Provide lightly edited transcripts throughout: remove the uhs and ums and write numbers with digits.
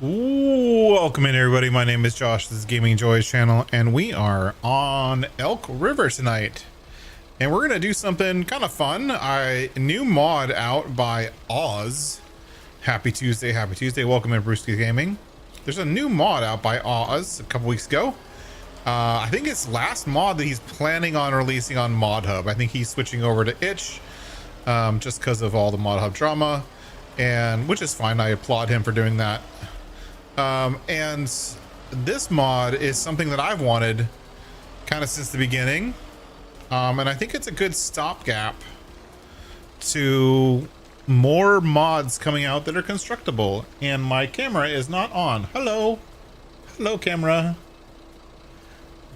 Ooh, welcome in everybody. My name is Josh. This is Gaming Joy's channel, and we are on Elk River tonight. And we're gonna do something kind of fun. A new mod out by Oz. Happy Tuesday, happy Tuesday. Welcome in Brewski Gaming. There's a new mod out by Oz a couple weeks ago. I think it's last mod that he's planning on releasing on Mod Hub. I think he's switching over to itch just because of all the Mod Hub drama, and which is fine. I applaud him for doing that. And this mod is something that I've wanted kind of since the beginning. And I think it's a good stopgap to more mods coming out that are constructable. And my camera is not on. Hello. Hello, camera.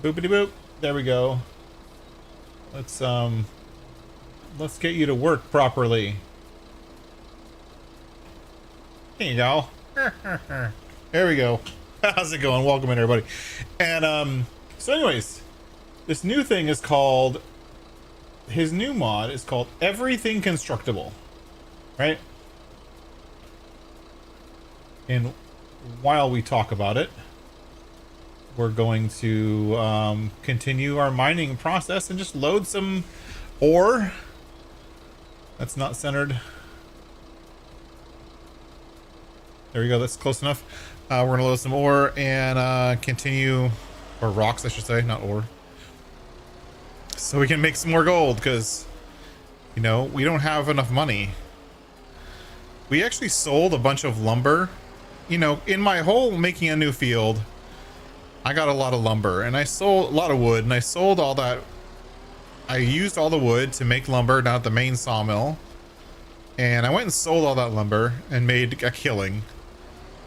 Boopity boop. There we go. Let's get you to work properly. There you go. There we go. How's it going? Welcome in everybody. And so anyways, this new thing is called, his new mod is called Everything Constructable, right? And while we talk about it, we're going to continue our mining process and just load some ore. That's not centered. There we go. That's close enough. We're gonna load some ore and continue, or rocks I should say, not ore, so we can make some more gold, because you know we don't have enough money. We actually sold a bunch of lumber. You know, in my whole making a new field, I got a lot of lumber, and I sold a lot of wood, and I sold all that. I used all the wood to make lumber down at the main sawmill, and I went and sold all that lumber and made a killing.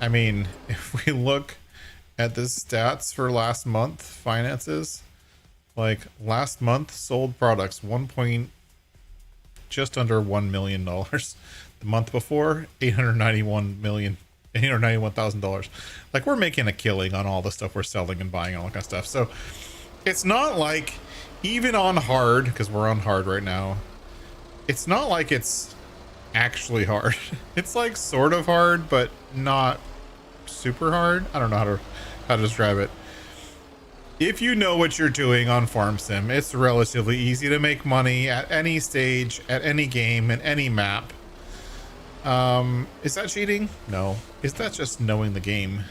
I mean, if we look at the stats for last month finances, like last month sold products just under $1 million. The month before, $891,000. Like, we're making a killing on all the stuff we're selling and buying and all that kind of stuff. So it's not like, even on hard, because we're on hard right now, it's not like it's actually hard. It's like sort of hard, but not super hard. I don't know how to describe it. If you know what you're doing on farm sim, it's relatively easy to make money at any stage, at any game, in any map. Is that cheating? No. Is that just knowing the game?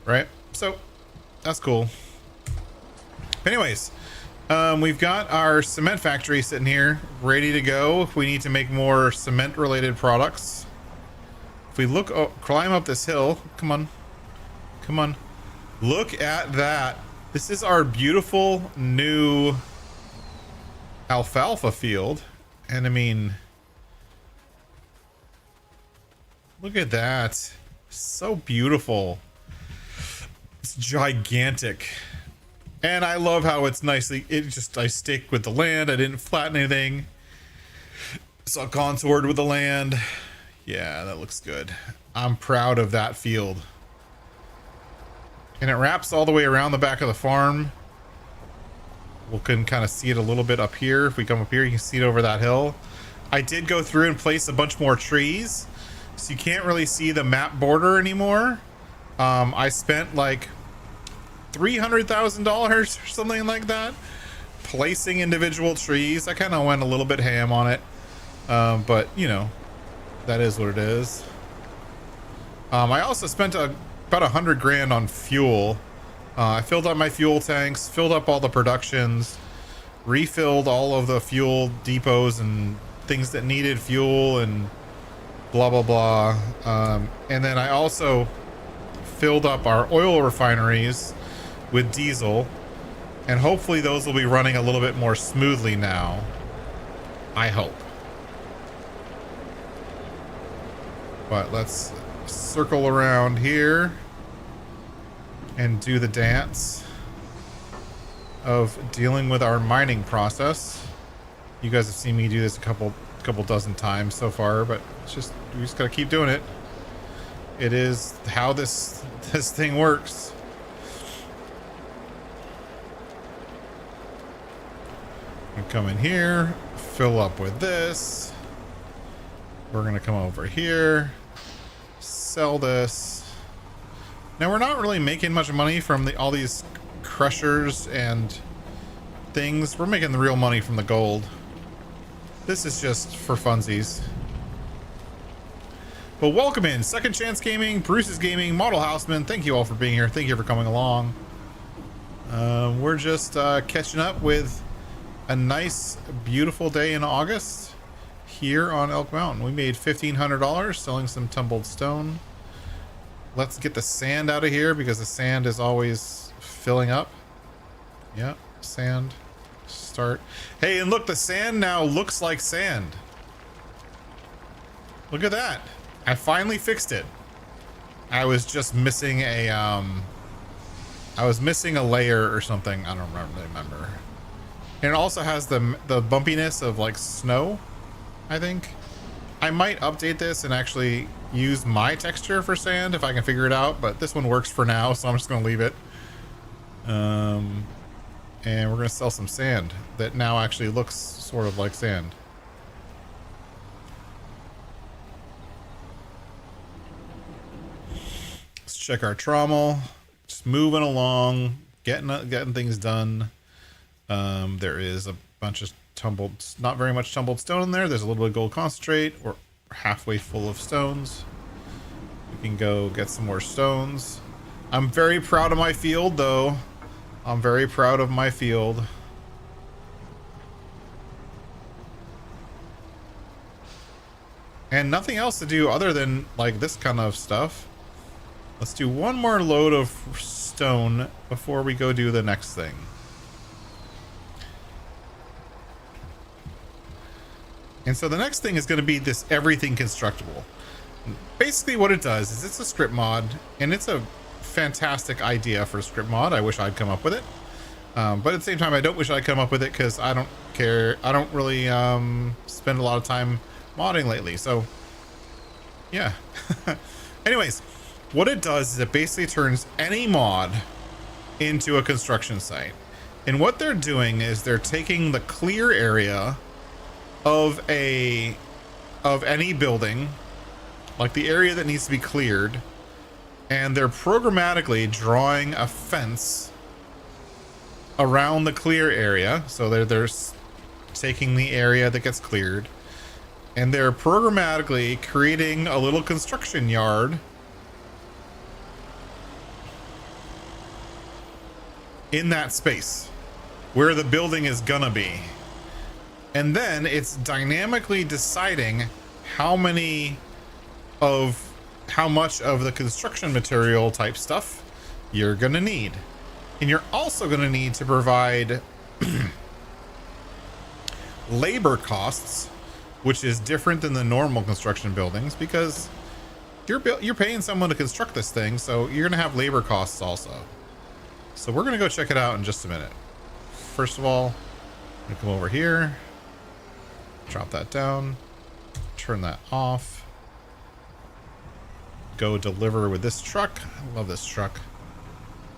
Right? So that's cool. Anyways, we've got our cement factory sitting here ready to go if we need to make more cement related products. If we look, climb up this hill, come on, look at that. This is our beautiful new alfalfa field. And I mean, look at that. So beautiful. It's gigantic. And I love how it's nicely, I stick with the land. I didn't flatten anything. It's all contoured with the land. Yeah, that looks good. I'm proud of that field. And it wraps all the way around the back of the farm. We can kind of see it a little bit up here. If we come up here, you can see it over that hill. I did go through and place a bunch more trees, so you can't really see the map border anymore. I spent like $300,000 or something like that placing individual trees. I kind of went a little bit ham on it, but you know, that is what it is. I also spent about $100,000 on fuel. I filled up my fuel tanks, filled up all the productions, refilled all of the fuel depots and things that needed fuel, and blah blah blah. And then I also filled up our oil refineries with diesel, and hopefully those will be running a little bit more smoothly now. I hope. But let's circle around here and do the dance of dealing with our mining process. You guys have seen me do this a couple dozen times so far, but it's just, we just gotta keep doing it. It is how this thing works. You come in here, fill up with this. We're gonna come over here, sell this. Now we're not really making much money from all these crushers and things. We're making the real money from the gold. This is just for funsies. But welcome in Second Chance Gaming, Bruce's Gaming, Model Houseman. Thank you all for being here. Thank you for coming along. We're just catching up with a nice, beautiful day in August here on Elk Mountain. We made $1,500 selling some tumbled stone. Let's get the sand out of here because the sand is always filling up. Yep, sand. Start. Hey, and look, the sand now looks like sand. Look at that. I finally fixed it. I was just missing a layer or something. I don't remember. And it also has the bumpiness of like snow, I think. I might update this and actually use my texture for sand if I can figure it out, but this one works for now, so I'm just gonna leave it. And we're gonna sell some sand that now actually looks sort of like sand. Check our trommel. Just moving along, getting things done. There is a bunch of not very much tumbled stone in there. There's a little bit of gold concentrate. We're halfway full of stones. We can go get some more stones. I'm very proud of my field, though. I'm very proud of my field. And nothing else to do other than like this kind of stuff. Let's do one more load of stone before we go do the next thing. And so the next thing is going to be this everything constructable. Basically what it does is it's a script mod, and it's a fantastic idea for a script mod. I wish I'd come up with it. But at the same time, I don't wish I'd come up with it because I don't care. I don't really spend a lot of time modding lately. So, yeah. Anyways. What it does is it basically turns any mod into a construction site. And what they're doing is they're taking the clear area of any building, like the area that needs to be cleared, and they're programmatically drawing a fence around the clear area. So they're taking the area that gets cleared, and they're programmatically creating a little construction yard in that space where the building is gonna be. And then it's dynamically deciding how much of the construction material type stuff you're gonna need. And you're also gonna need to provide labor costs, which is different than the normal construction buildings because you're paying someone to construct this thing, so you're gonna have labor costs also. So we're gonna go check it out in just a minute. First of all, I'm gonna come over here, drop that down, turn that off, go deliver with this truck. I love this truck.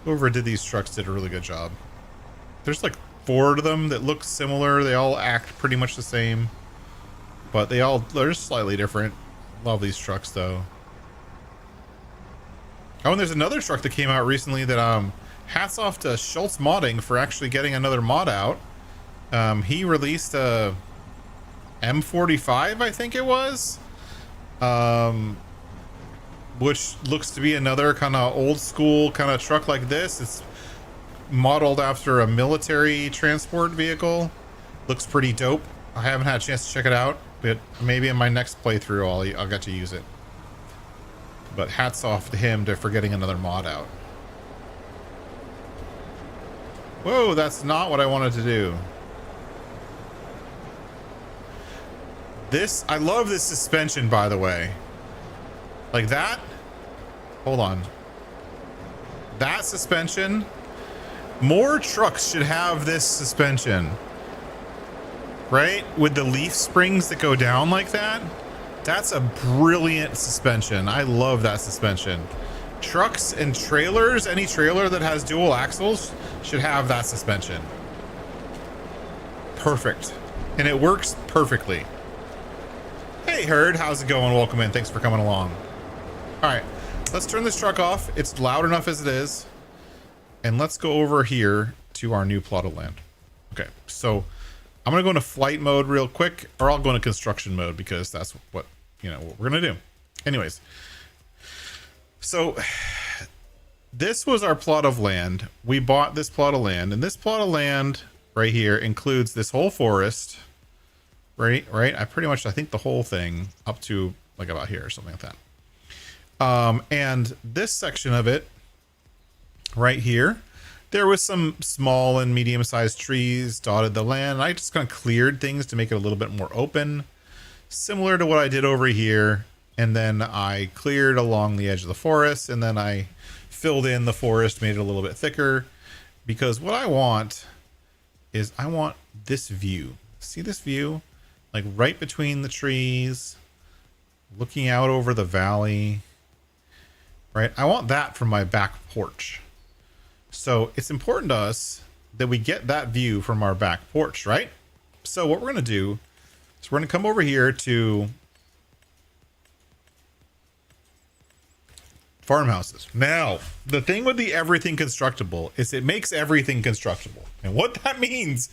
Whoever did these trucks did a really good job. There's like 4 of them that look similar. They all act pretty much the same, but they're slightly different. Love these trucks though. Oh, and there's another truck that came out recently that hats off to Schultz Modding for actually getting another mod out. He released a M45, I think it was, which looks to be another kind of old school kind of truck like this. It's modeled after a military transport vehicle. Looks pretty dope. I haven't had a chance to check it out, but maybe in my next playthrough I'll get to use it. But hats off to him for getting another mod out. Whoa, that's not what I wanted to do. I love this suspension, by the way. Like that. Hold on. That suspension. More trucks should have this suspension. Right? With the leaf springs that go down like that. That's a brilliant suspension. I love that suspension. Trucks and trailers, any trailer that has dual axles should have that suspension. Perfect. And it works perfectly. Hey Herd, how's it going? Welcome in. Thanks for coming along. All right, let's turn this truck off. It's loud enough as it is. And let's go over here to our new plot of land. Okay, so I'm gonna go into flight mode real quick, or I'll go into construction mode because that's what what we're gonna do. Anyways, so this was our plot of land. We bought this plot of land, and this plot of land right here includes this whole forest. Right. I think the whole thing up to like about here or something like that. And this section of it right here, there was some small and medium-sized trees dotted the land. I just kind of cleared things to make it a little bit more open, similar to what I did over here. And then I cleared along the edge of the forest, and then I filled in the forest, made it a little bit thicker, because what I want is I want this view. See this view? Like right between the trees, looking out over the valley, right? I want that from my back porch. So it's important to us that we get that view from our back porch, right? So what we're going to do is we're going to come over here to farmhouses. Now, the thing with the everything constructible is it makes everything constructible. And what that means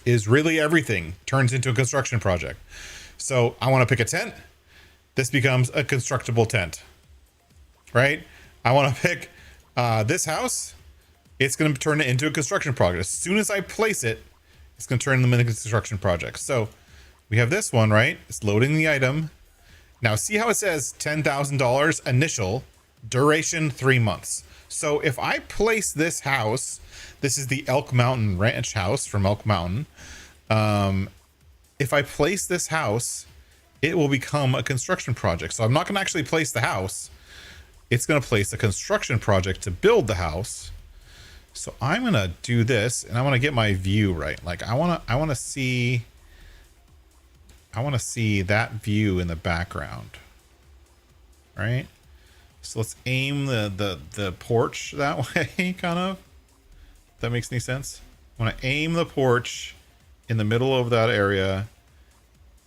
is really everything turns into a construction project. So I want to pick a tent. This becomes a constructible tent, right? I want to pick this house. It's going to turn it into a construction project. As soon as I place it, it's going to turn them into construction projects. So we have this one, right? It's loading the item. Now see how it says $10,000 initial, duration 3 months. So if I place this house, this is the Elk Mountain Ranch house from Elk Mountain. If I place this house, it will become a construction project. So I'm not going to actually place the house. It's going to place a construction project to build the house. So I'm going to do this, and I want to get my view right. Like I want to see that view in the background. Right? So let's aim the porch that way, kind of. If that makes any sense. I want to aim the porch in the middle of that area,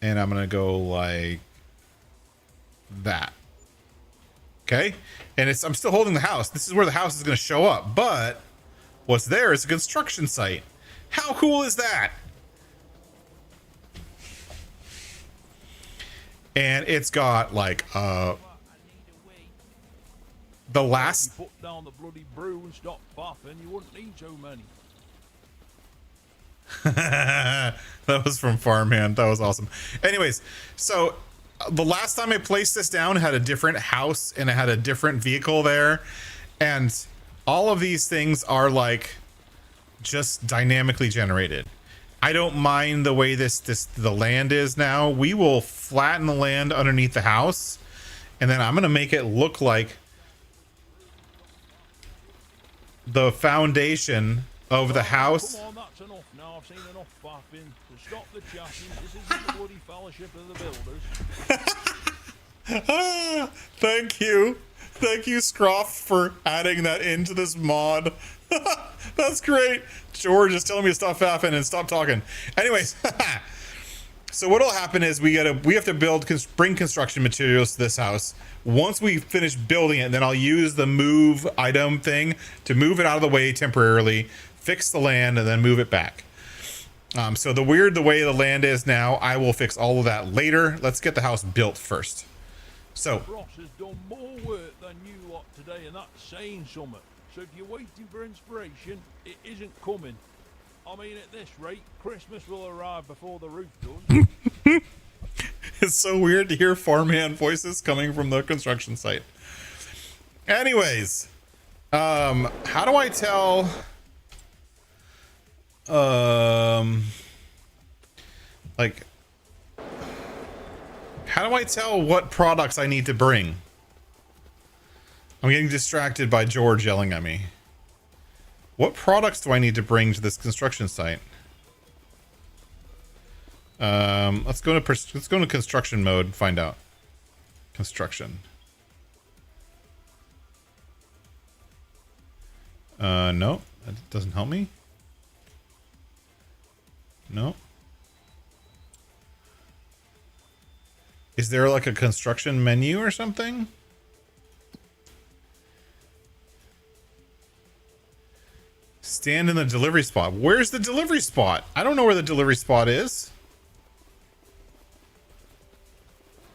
and I'm going to go like that. Okay? And I'm still holding the house. This is where the house is going to show up, but what's there is a construction site. How cool is that? And it's got like the last. If you put down the bloody brew and stop puffing, you wouldn't need so many. That was from Farmhand. That was awesome. Anyways, so the last time I placed this down, it had a different house and it had a different vehicle there, and all of these things are like just dynamically generated. I don't mind the way the land is now. We will flatten the land underneath the house, and then I'm gonna make it look like the foundation of the house. Come on, that's enough now. I've seen enough faffing. So stop the chatting. This isn't the bloody fellowship of the builders. Thank you, Scroff, for adding that into this mod. That's great. George is telling me to stop faffing and stop talking. Anyways, so what'll happen is we have to bring construction materials to this house. Once we finish building it, then I'll use the move item thing to move it out of the way temporarily, fix the land, and then move it back. So the way the land is now, I will fix all of that later. Let's get the house built first. So Ross has done more work than you lot today, and that's saying something. So if you're waiting for inspiration, it isn't coming. I mean, at this rate, Christmas will arrive before the roof does. It's so weird to hear farmhand voices coming from the construction site. Anyways, how do I tell? Like, how do I tell what products I need to bring? I'm getting distracted by George yelling at me. What products do I need to bring to this construction site? Let's go into construction mode and find out. Construction. No, that doesn't help me. No. Is there like a construction menu or something? Stand in the delivery spot. Where's the delivery spot? I don't know where the delivery spot is.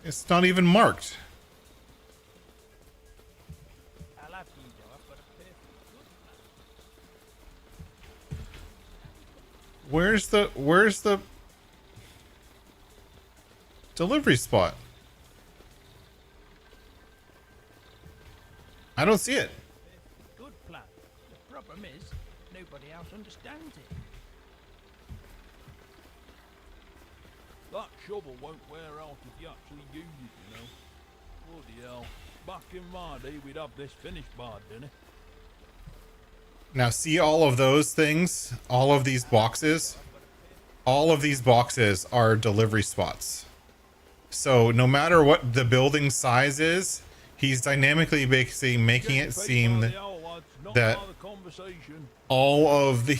It's not even marked. I'll have you go. I've got a perfect good plan. Where's the delivery spot? I don't see it. Good plan. The problem is, nobody else understands it. That shovel won't wear out if you actually use it, you know. Bloody hell. Back in my day, we'd have this finished by dinner. Now see all of those things, all of these boxes. All of these boxes are delivery spots. So no matter what the building size is, he's dynamically basically making it seem that all of the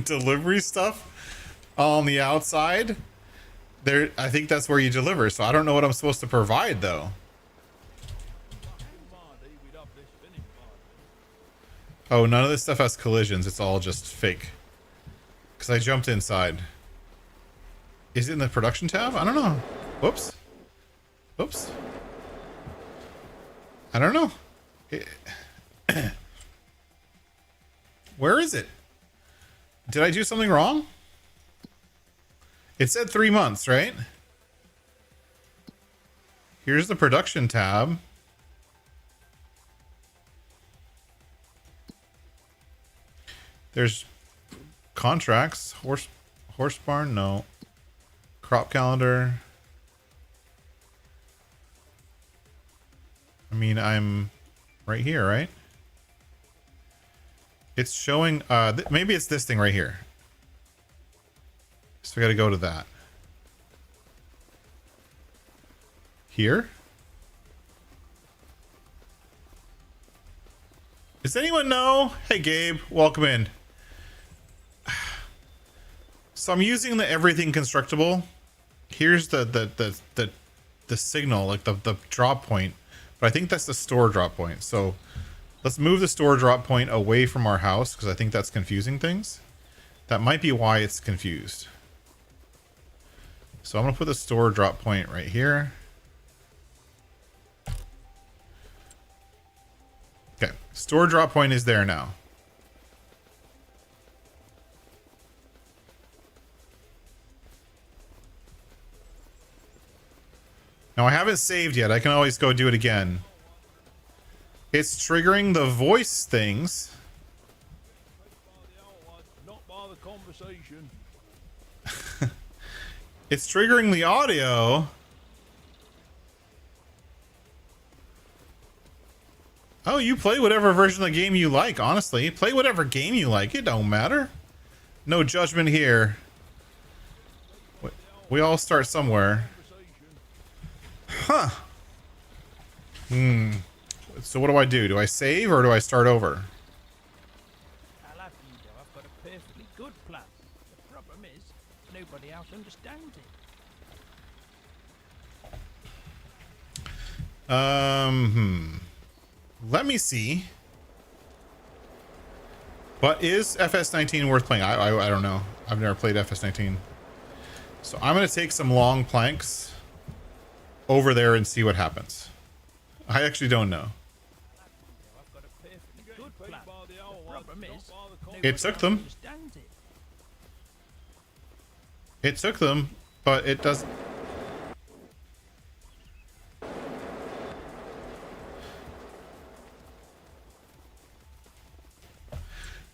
delivery stuff on the outside, there, I think that's where you deliver. So I don't know what I'm supposed to provide though. Oh, none of this stuff has collisions. It's all just fake. Because I jumped inside. Is it in the production tab? I don't know. Whoops. Whoops. I don't know. Where is it? Did I do something wrong? It said 3 months, right? Here's the production tab. There's contracts, horse barn, no. Crop calendar. I mean, I'm right here, right? It's showing, maybe it's this thing right here. So we got to go to that. Here? Does anyone know? Hey, Gabe, welcome in. So I'm using the everything constructable. Here's the signal, like the drop point. But I think that's the store drop point. So let's move the store drop point away from our house because I think that's confusing things. That might be why it's confused. So I'm going to put the store drop point right here. Okay, store drop point is there now. Now I haven't saved yet. I can always go do it again. It's triggering the voice things. Not by the conversation. It's triggering the audio. Oh, you play whatever version of the game you like, honestly. Play whatever game you like. It don't matter. No judgment here. We all start somewhere. Huh. So what do? Do I save or do I start over? I'll have you go. I've got a perfectly good plan. The problem is, nobody else understands it. Let me see. But is FS19 worth playing? I don't know. I've never played FS19. So I'm going to take some long planks over there and see what happens. I actually don't know. It took them. It took them, but it doesn't.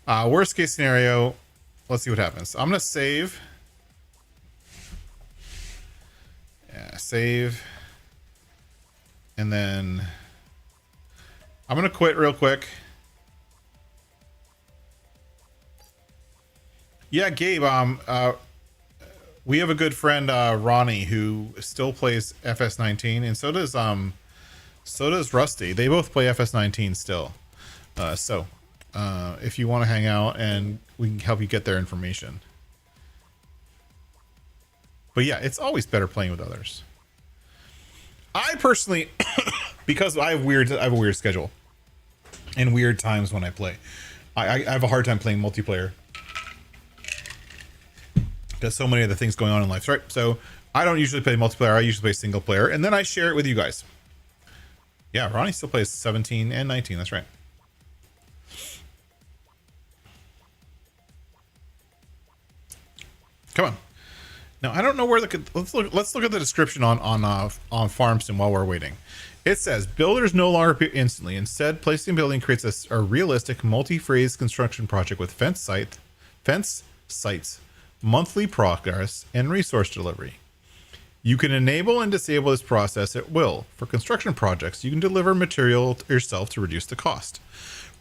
Worst case scenario, let's see what happens. I'm going to save. Yeah, save. And then I'm going to quit real quick. Yeah, Gabe, we have a good friend, Ronnie, who still plays FS19, and so does Rusty. They both play FS19 still. If you want to hang out, and we can help you get their information. But yeah, it's always better playing with others. I personally, because I have a weird schedule and weird times when I play. I have a hard time playing multiplayer. There's so many other things going on in life, right? So I don't usually play multiplayer. I usually play single player, and then I share it with you guys. Yeah, Ronnie still plays 17 and 19. That's right. Come on. Now I don't know where the let's look at the description on Farmston while we're waiting. It says builders no longer appear instantly. Instead, placing building creates a realistic multi-phase construction project with fence sites, monthly progress, and resource delivery. You can enable and disable this process at will. For construction projects, you can deliver material yourself to reduce the cost.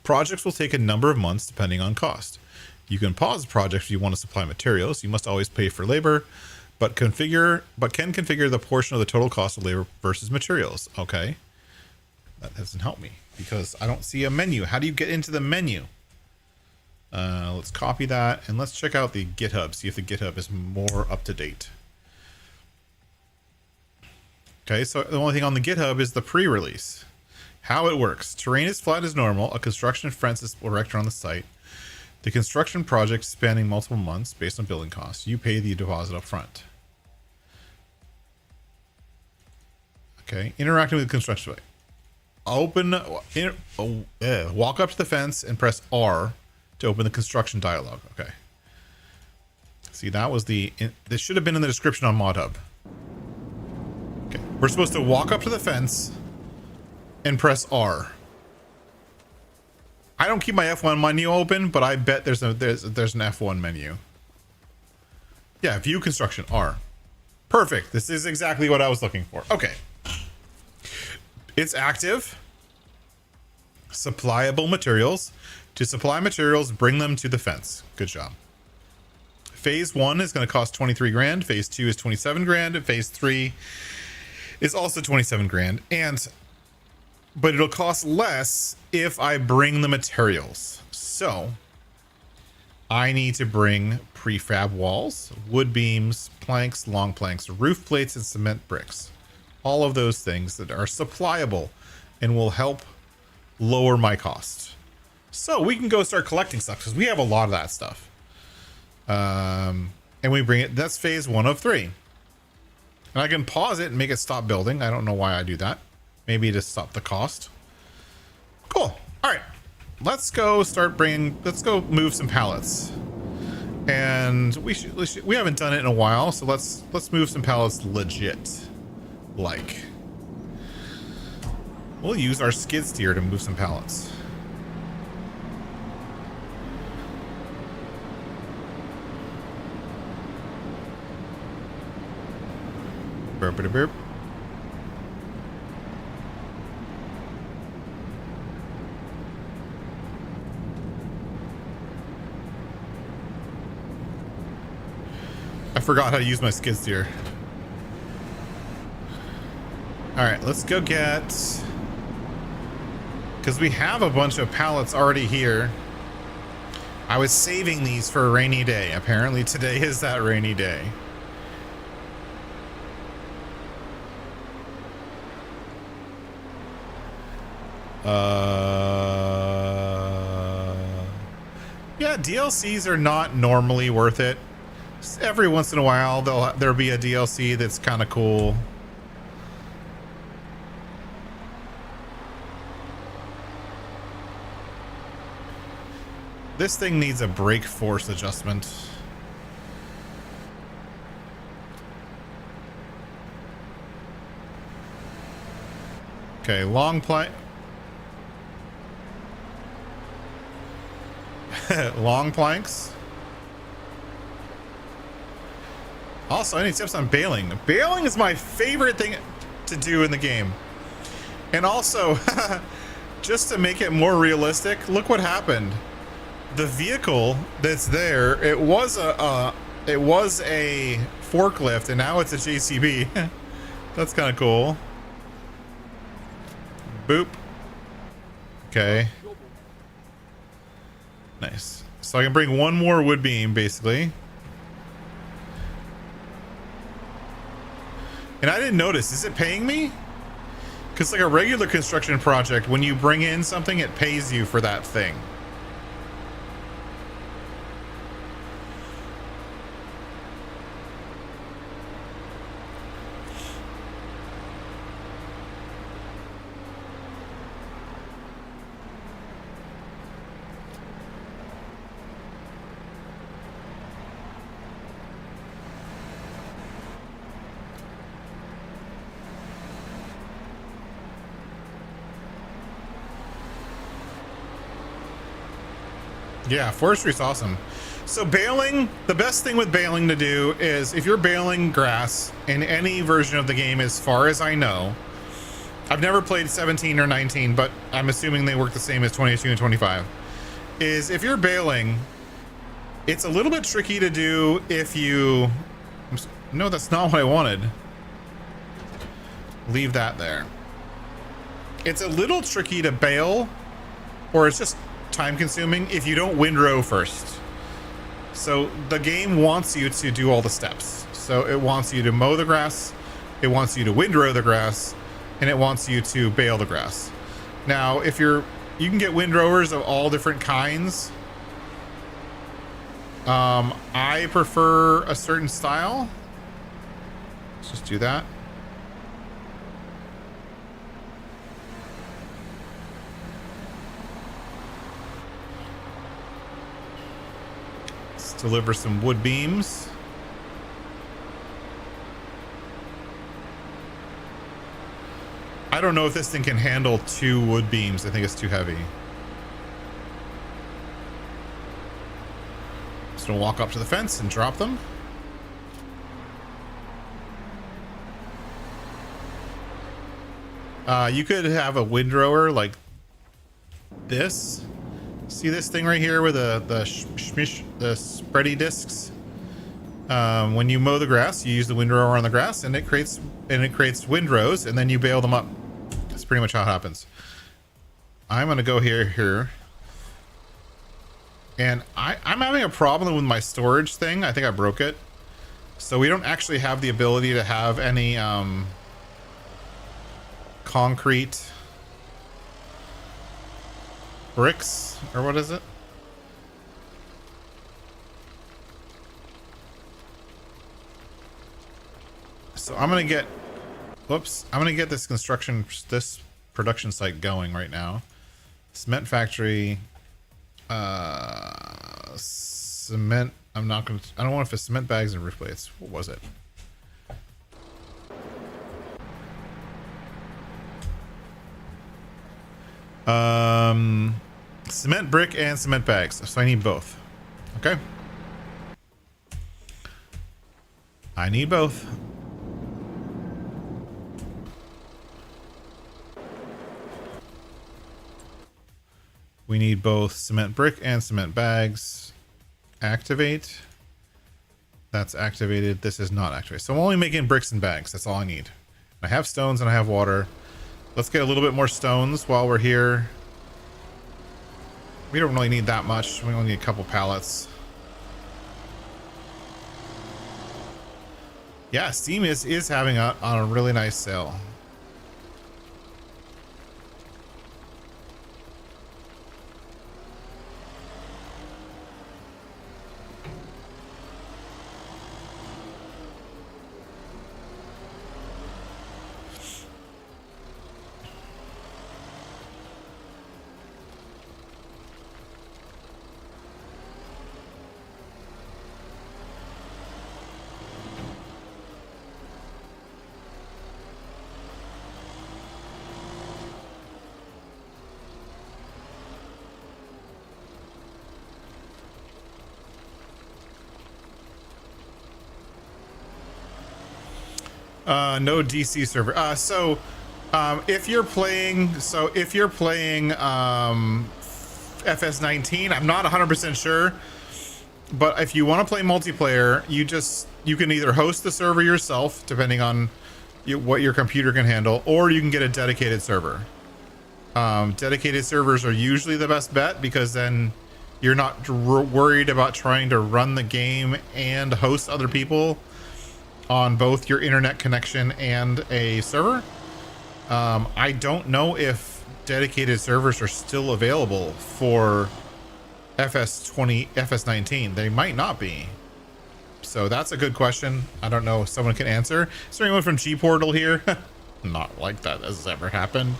Projects will take a number of months depending on cost. You can pause the project if you want to supply materials. You must always pay for labor, but can configure the portion of the total cost of labor versus materials. Okay. That doesn't help me because I don't see a menu. How do you get into the menu? Let's copy that and let's check out the GitHub, see if the GitHub is more up to date. Okay, so the only thing on the GitHub is the pre-release. How it works. Terrain is flat as normal. A construction fence is erected on the site. The construction project spanning multiple months based on building costs. You pay the deposit up front. Okay, interacting with the construction site. Walk up to the fence and press R to open the construction dialog. Okay. See, that was this should have been in the description on ModHub. Okay, we're supposed to walk up to the fence and press R. I don't keep my F1 menu open, but I bet there's an F1 menu. Yeah, view construction, R. Perfect. This is exactly what I was looking for. Okay. It's active. Supplyable materials. To supply materials, bring them to the fence. Good job. Phase 1 is going to cost 23 grand. Phase 2 is 27 grand. And phase 3 is also 27 grand. But it'll cost less if I bring the materials. So I need to bring prefab walls, wood beams, planks, long planks, roof plates, and cement bricks. All of those things that are supplyable and will help lower my cost. So we can go start collecting stuff because we have a lot of that stuff. And we bring it. That's phase 1 of 3. And I can pause it and make it stop building. I don't know why I do that. Maybe to stop the cost. Cool. All right. Let's go move some pallets. And we haven't done it in a while, so let's move some pallets legit. Like. We'll use our skid steer to move some pallets. Burp. I forgot how to use my skid steer. Alright, let's go get... Because we have a bunch of pallets already here. I was saving these for a rainy day. Apparently today is that rainy day. Yeah, DLCs are not normally worth it. Every once in a while there'll be a DLC that's kind of cool. This thing needs a brake force adjustment. Okay, long plank. Long planks. Also, I need tips on baling. Baling is my favorite thing to do in the game. And also, just to make it more realistic, look what happened. The vehicle that's there, it was a forklift, and now it's a JCB. That's kind of cool. Boop. Okay. Nice. So I can bring one more wood beam, basically. And I didn't notice, is it paying me? Because like a regular construction project, when you bring in something, it pays you for that thing. Yeah, forestry is awesome. So baling, the best thing with baling to do is if you're baling grass in any version of the game, as far as I know, I've never played 17 or 19, but I'm assuming they work the same as 22 and 25, is if you're baling, it's a little bit tricky to do if you... No, that's not what I wanted. Leave that there. It's a little tricky to bale, or it's just time consuming if you don't windrow first. So the game wants you to do all the steps. So it wants you to mow the grass, it wants you to windrow the grass, and it wants you to bale the grass. Now, if you can get windrowers of all different kinds. I prefer a certain style. Let's just do that. Let's deliver some wood beams. I don't know if this thing can handle 2 wood beams. I think it's too heavy. Just gonna walk up to the fence and drop them. You could have a windrower like this. See this thing right here with the spready discs? When you mow the grass, you use the windrower on the grass, and it creates windrows, and then you bale them up. That's pretty much how it happens. I'm gonna go here, and I'm having a problem with my storage thing. I think I broke it, so we don't actually have the ability to have any concrete bricks, or what is it? So I'm gonna get, whoops, I'm gonna get this production site going right now. Cement factory, cement. I don't want it for cement bags and roof plates. What was it? Cement brick and cement bags. So I need both. Okay. I need both. We need both cement brick and cement bags. Activate. That's activated. This is not activated. So I'm only making bricks and bags. That's all I need. I have stones and I have water. Let's get a little bit more stones while we're here. We don't really need that much. We only need a couple pallets. Yeah, Steam is having on a really nice sale. No DC server. If you're playing FS19, I'm not 100% sure, but if you want to play multiplayer, you can either host the server yourself, depending on what your computer can handle, or you can get a dedicated server. Dedicated servers are usually the best bet, because then you're not worried about trying to run the game and host other people on both your internet connection and a server. I don't know if dedicated servers are still available for FS19. They might not be. So that's a good question. I don't know if someone can answer. Is there anyone from G Portal here? Not like that has ever happened.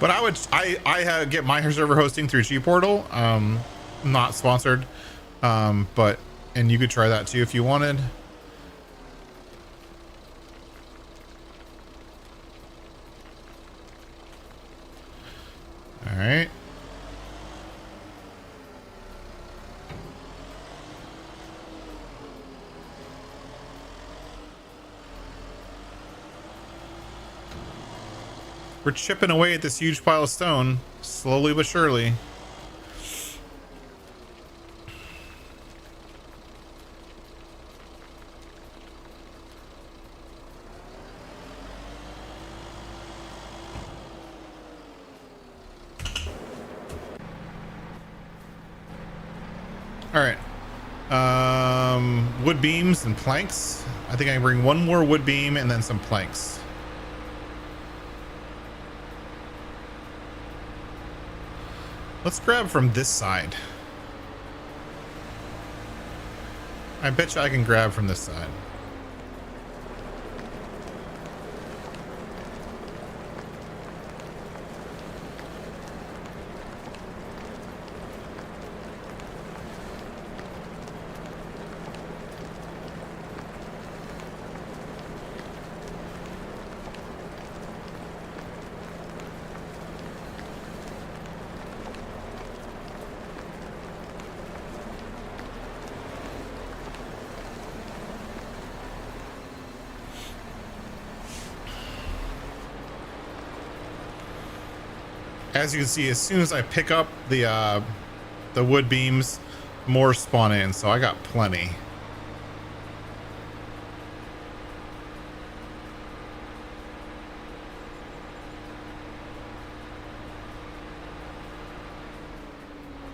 But I get my server hosting through G Portal. Not sponsored. And you could try that too if you wanted. All right. We're chipping away at this huge pile of stone, slowly but surely. All right. Wood beams and planks. I think I can bring one more wood beam and then some planks. Let's grab from this side. I bet you I can grab from this side. As you can see, as soon as I pick up the wood beams, more spawn in, so I got plenty.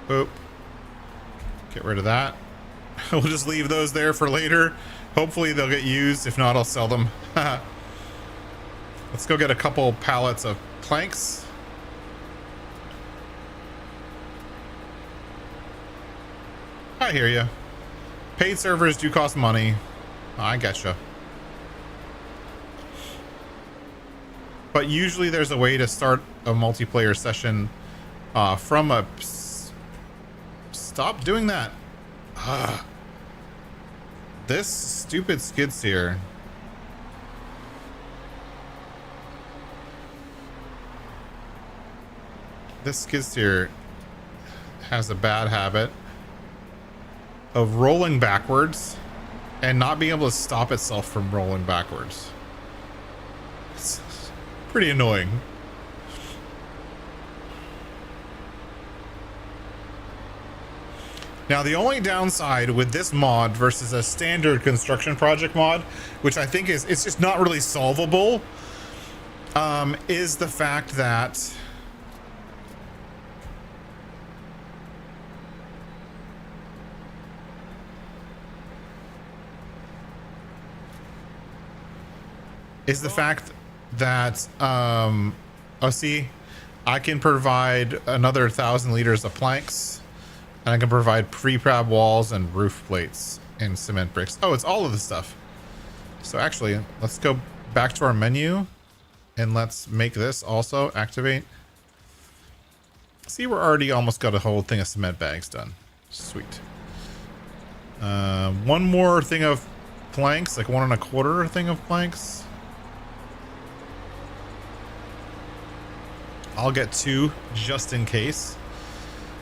Boop. Get rid of that. We'll just leave those there for later. Hopefully they'll get used. If not, I'll sell them. Let's go get a couple pallets of planks. I hear you. Paid servers do cost money. I getcha. But usually there's a way to start a multiplayer session from a... Stop doing that. This stupid skid steer. This skid steer has a bad habit of rolling backwards and not being able to stop itself from rolling backwards. It's pretty annoying. Now, the only downside with this mod versus a standard construction project mod, which I think is, it's just not really solvable, is the fact that oh, see, I can provide another 1,000 liters of planks, and I can provide pre-prab walls and roof plates and cement bricks. Oh, it's all of the stuff. So actually, let's go back to our menu and let's make this also activate. See, we're already almost got a whole thing of cement bags done. Sweet. One more thing of planks, like 1 1/4 thing of planks. I'll get 2 just in case.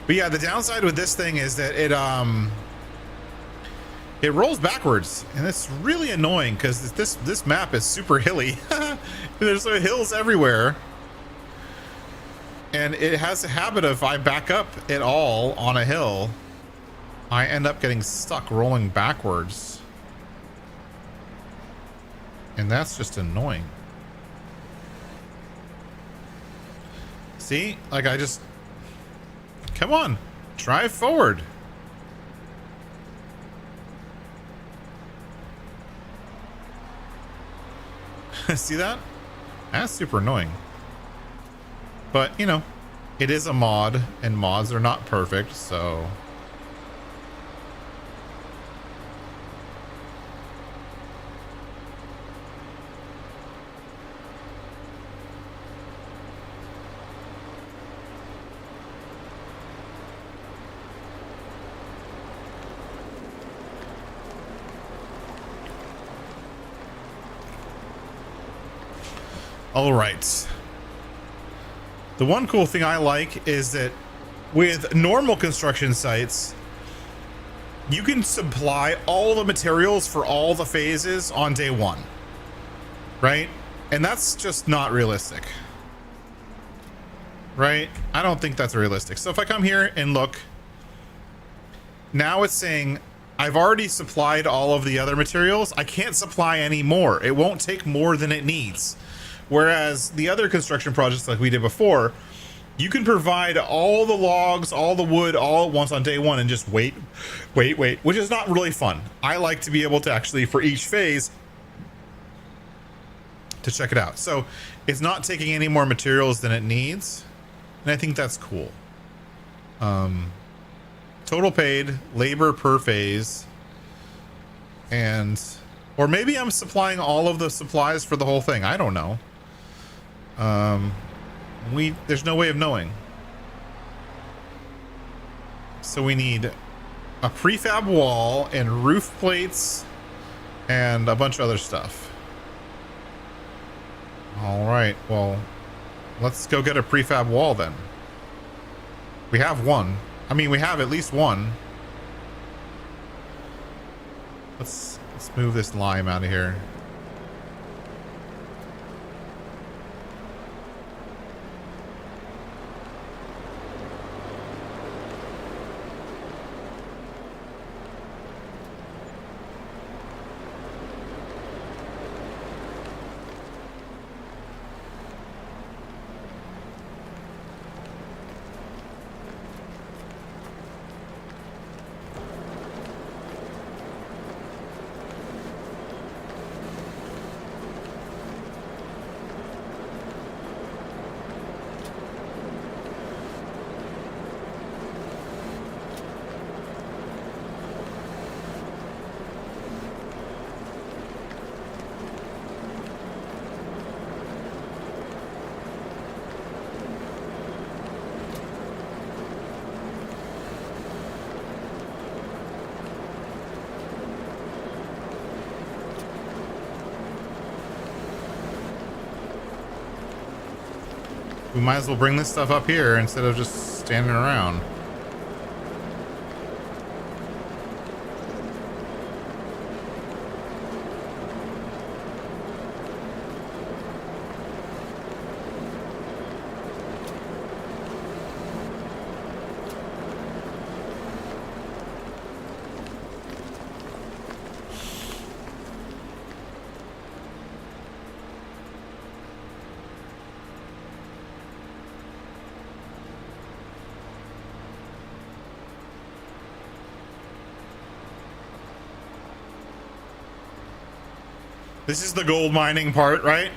But yeah, the downside with this thing is that it rolls backwards, and it's really annoying because this map is super hilly. There's hills everywhere, and it has a habit of, if I back up at all on a hill, I end up getting stuck rolling backwards, and that's just annoying. See, like I just, come on, drive forward. See that? That's super annoying. But, you know, it is a mod, and mods are not perfect, so... All right. The one cool thing I like is that with normal construction sites, you can supply all the materials for all the phases on day one, right? And that's just not realistic, right? I don't think that's realistic. So if I come here and look, now it's saying I've already supplied all of the other materials. I can't supply any more. It won't take more than it needs. Whereas the other construction projects like we did before, you can provide all the logs, all the wood, all at once on day one and just wait, which is not really fun. I like to be able to actually, for each phase, to check it out. So it's not taking any more materials than it needs. And I think that's cool. Total paid, labor per phase. And, or maybe I'm supplying all of the supplies for the whole thing. I don't know. There's no way of knowing. So we need a prefab wall and roof plates and a bunch of other stuff. All right, well, let's go get a prefab wall then. We have one. I mean, we have at least one. Let's move this lime out of here. We might as well bring this stuff up here instead of just standing around. This is the gold mining part, right?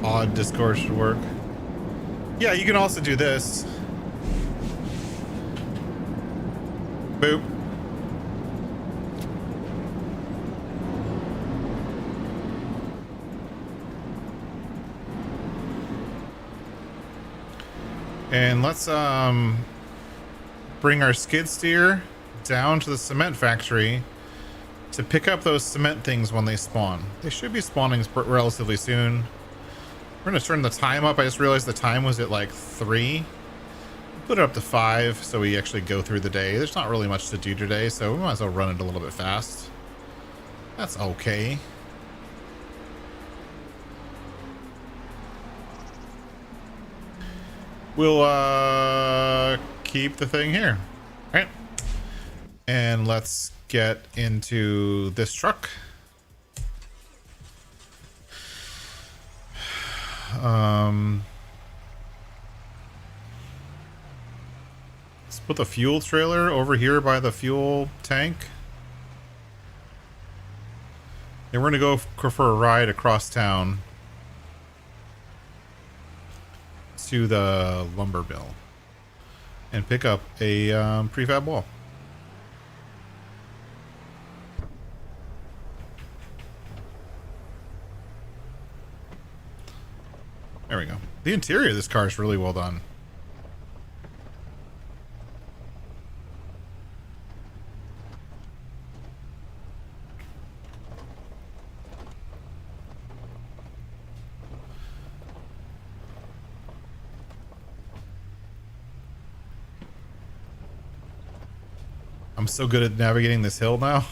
Odd Discord should work. Yeah, you can also do this. Boop. And let's bring our skid steer down to the cement factory to pick up those cement things when they spawn. They should be spawning relatively soon. We're gonna turn the time up. I just realized the time was at like 3. Put it up to 5 so we actually go through the day. There's not really much to do today, so we might as well run it a little bit fast. That's okay. We'll keep the thing here. All right. And let's get into this truck. Let's put the fuel trailer over here by the fuel tank. And we're gonna go for a ride across town to the lumber mill and pick up a prefab wall. There we go. The interior of this car is really well done. I'm so good at navigating this hill now.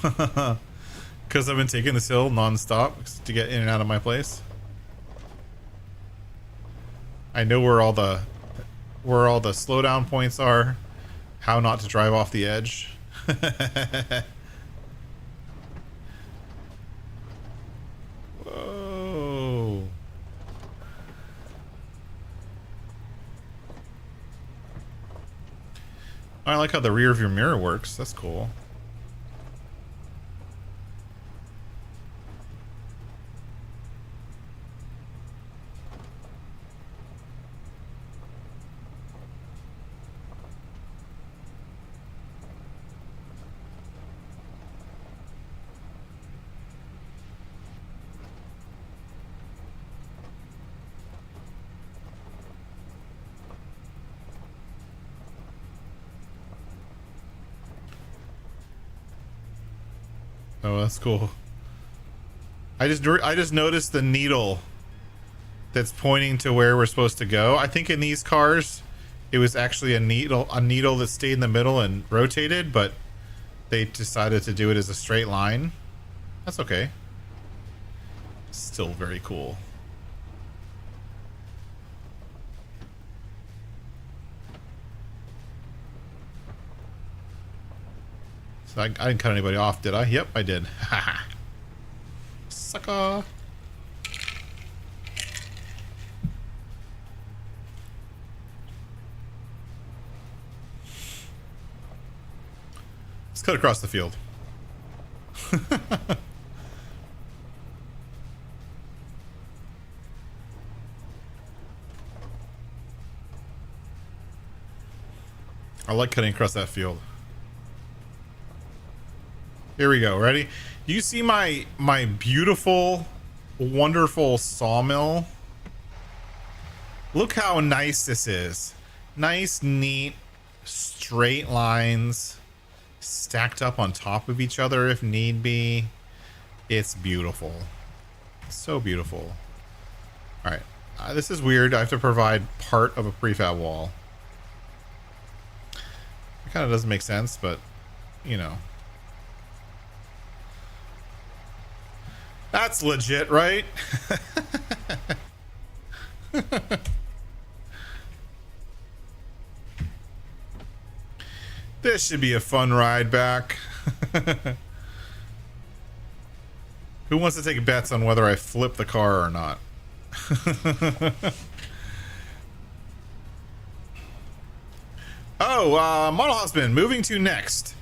Because I've been taking this hill non-stop to get in and out of my place. I know where all the slowdown points are, how not to drive off the edge. Whoa. I like how the rear of your mirror works. That's cool. Oh, that's cool. I just noticed the needle that's pointing to where we're supposed to go. I think in these cars, it was actually a needle that stayed in the middle and rotated, but they decided to do it as a straight line. That's okay. Still very cool. So I didn't cut anybody off, did I? Yep, I did. Haha. Sucker. Let's cut across the field. I like cutting across that field. Here we go. Ready? You see my beautiful, wonderful sawmill? Look how nice this is. Nice, neat, straight lines stacked up on top of each other if need be. It's beautiful. So beautiful. All right. This is weird. I have to provide part of a prefab wall. It kind of doesn't make sense, but you know. That's legit, right? This should be a fun ride back. Who wants to take bets on whether I flip the car or not? Oh, model husband, moving to next.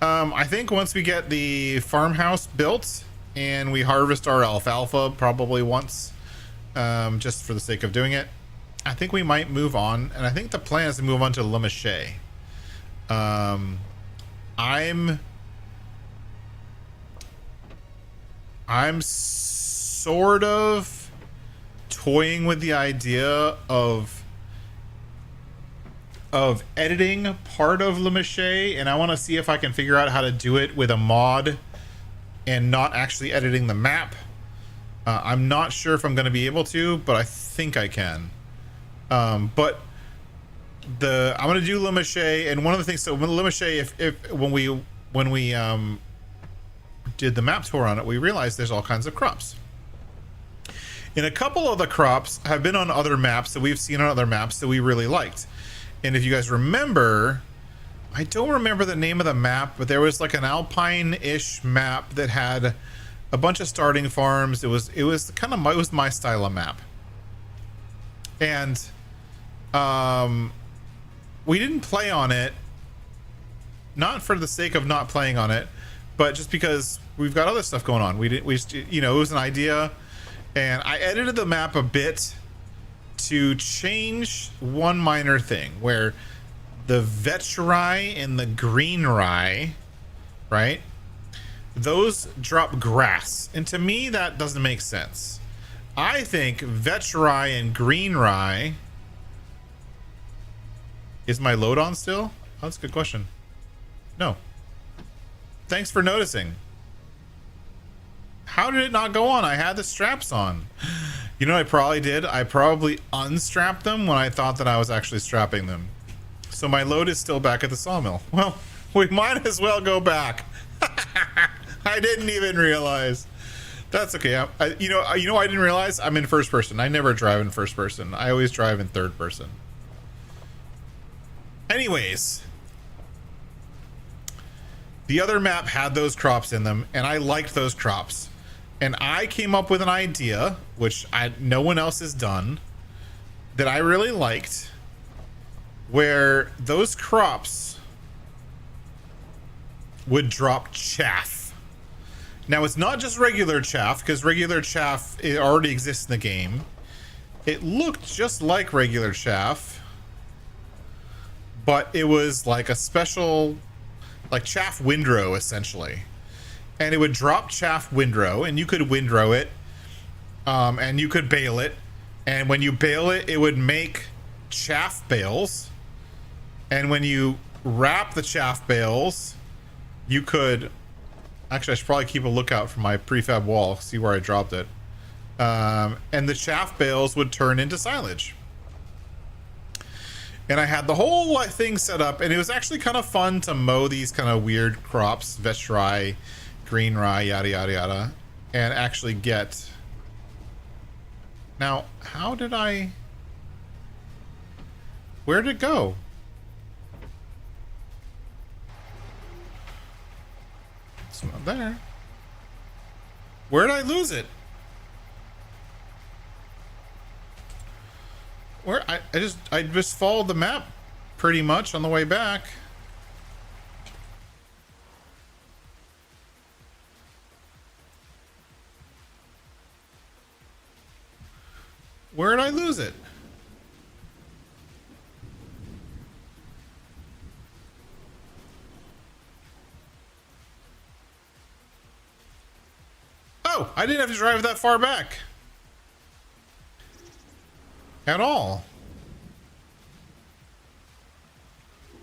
I think once we get the farmhouse built and we harvest our alfalfa probably once, just for the sake of doing it, I think we might move on. And I think the plan is to move on to Le Maché. I'm sort of toying with the idea of editing part of Le Maché, and I want to see if I can figure out how to do it with a mod and not actually editing the map. I'm not sure if I'm going to be able to, but I think I can. But I'm going to do Le Maché, and one of the things, so Le Maché, when we did the map tour on it, we realized there's all kinds of crops. And a couple of the crops have been on other maps that we've seen on other maps that we really liked. And if you guys remember, I don't remember the name of the map, but there was like an alpine-ish map that had a bunch of starting farms. It was my style of map. And we didn't play on it, not for the sake of not playing on it, but just because we've got other stuff going on. It was an idea, and I edited the map a bit to change one minor thing, where the vetch rye and the green rye, right, those drop grass, and to me that doesn't make sense. I think vetch rye and green rye... Is my load on still? Oh, that's a good question. No. Thanks for noticing. How did it not go on? I had the straps on. You know what I probably did? I probably unstrapped them when I thought that I was actually strapping them. So my load is still back at the sawmill. Well, We might as well go back. I didn't even realize. That's okay. You know, I didn't realize I'm in first person. I never drive in first person. I always drive in third person. Anyways, the other map had those crops in them, and I liked those crops. And I came up with an idea, which no one else has done, that I really liked, where those crops would drop chaff. Now, it's not just regular chaff, because regular chaff, it already exists in the game. It looked just like regular chaff, but it was like a special, like chaff windrow, essentially. And it would drop chaff windrow, and you could windrow it, and you could bale it. And when you bale it, it would make chaff bales. And when you wrap the chaff bales, you could... Actually, I should probably keep a lookout for my prefab wall, see where I dropped it. And the chaff bales would turn into silage. And I had the whole thing set up, and it was actually kind of fun to mow these kind of weird crops, vetch rye, green rye, yada, yada, yada, and actually get... Now, how did I... Where did it go? It's not there. Where did I lose it? Where I just followed the map pretty much on the way back. Where did I lose it? Oh, I didn't have to drive that far back. At all.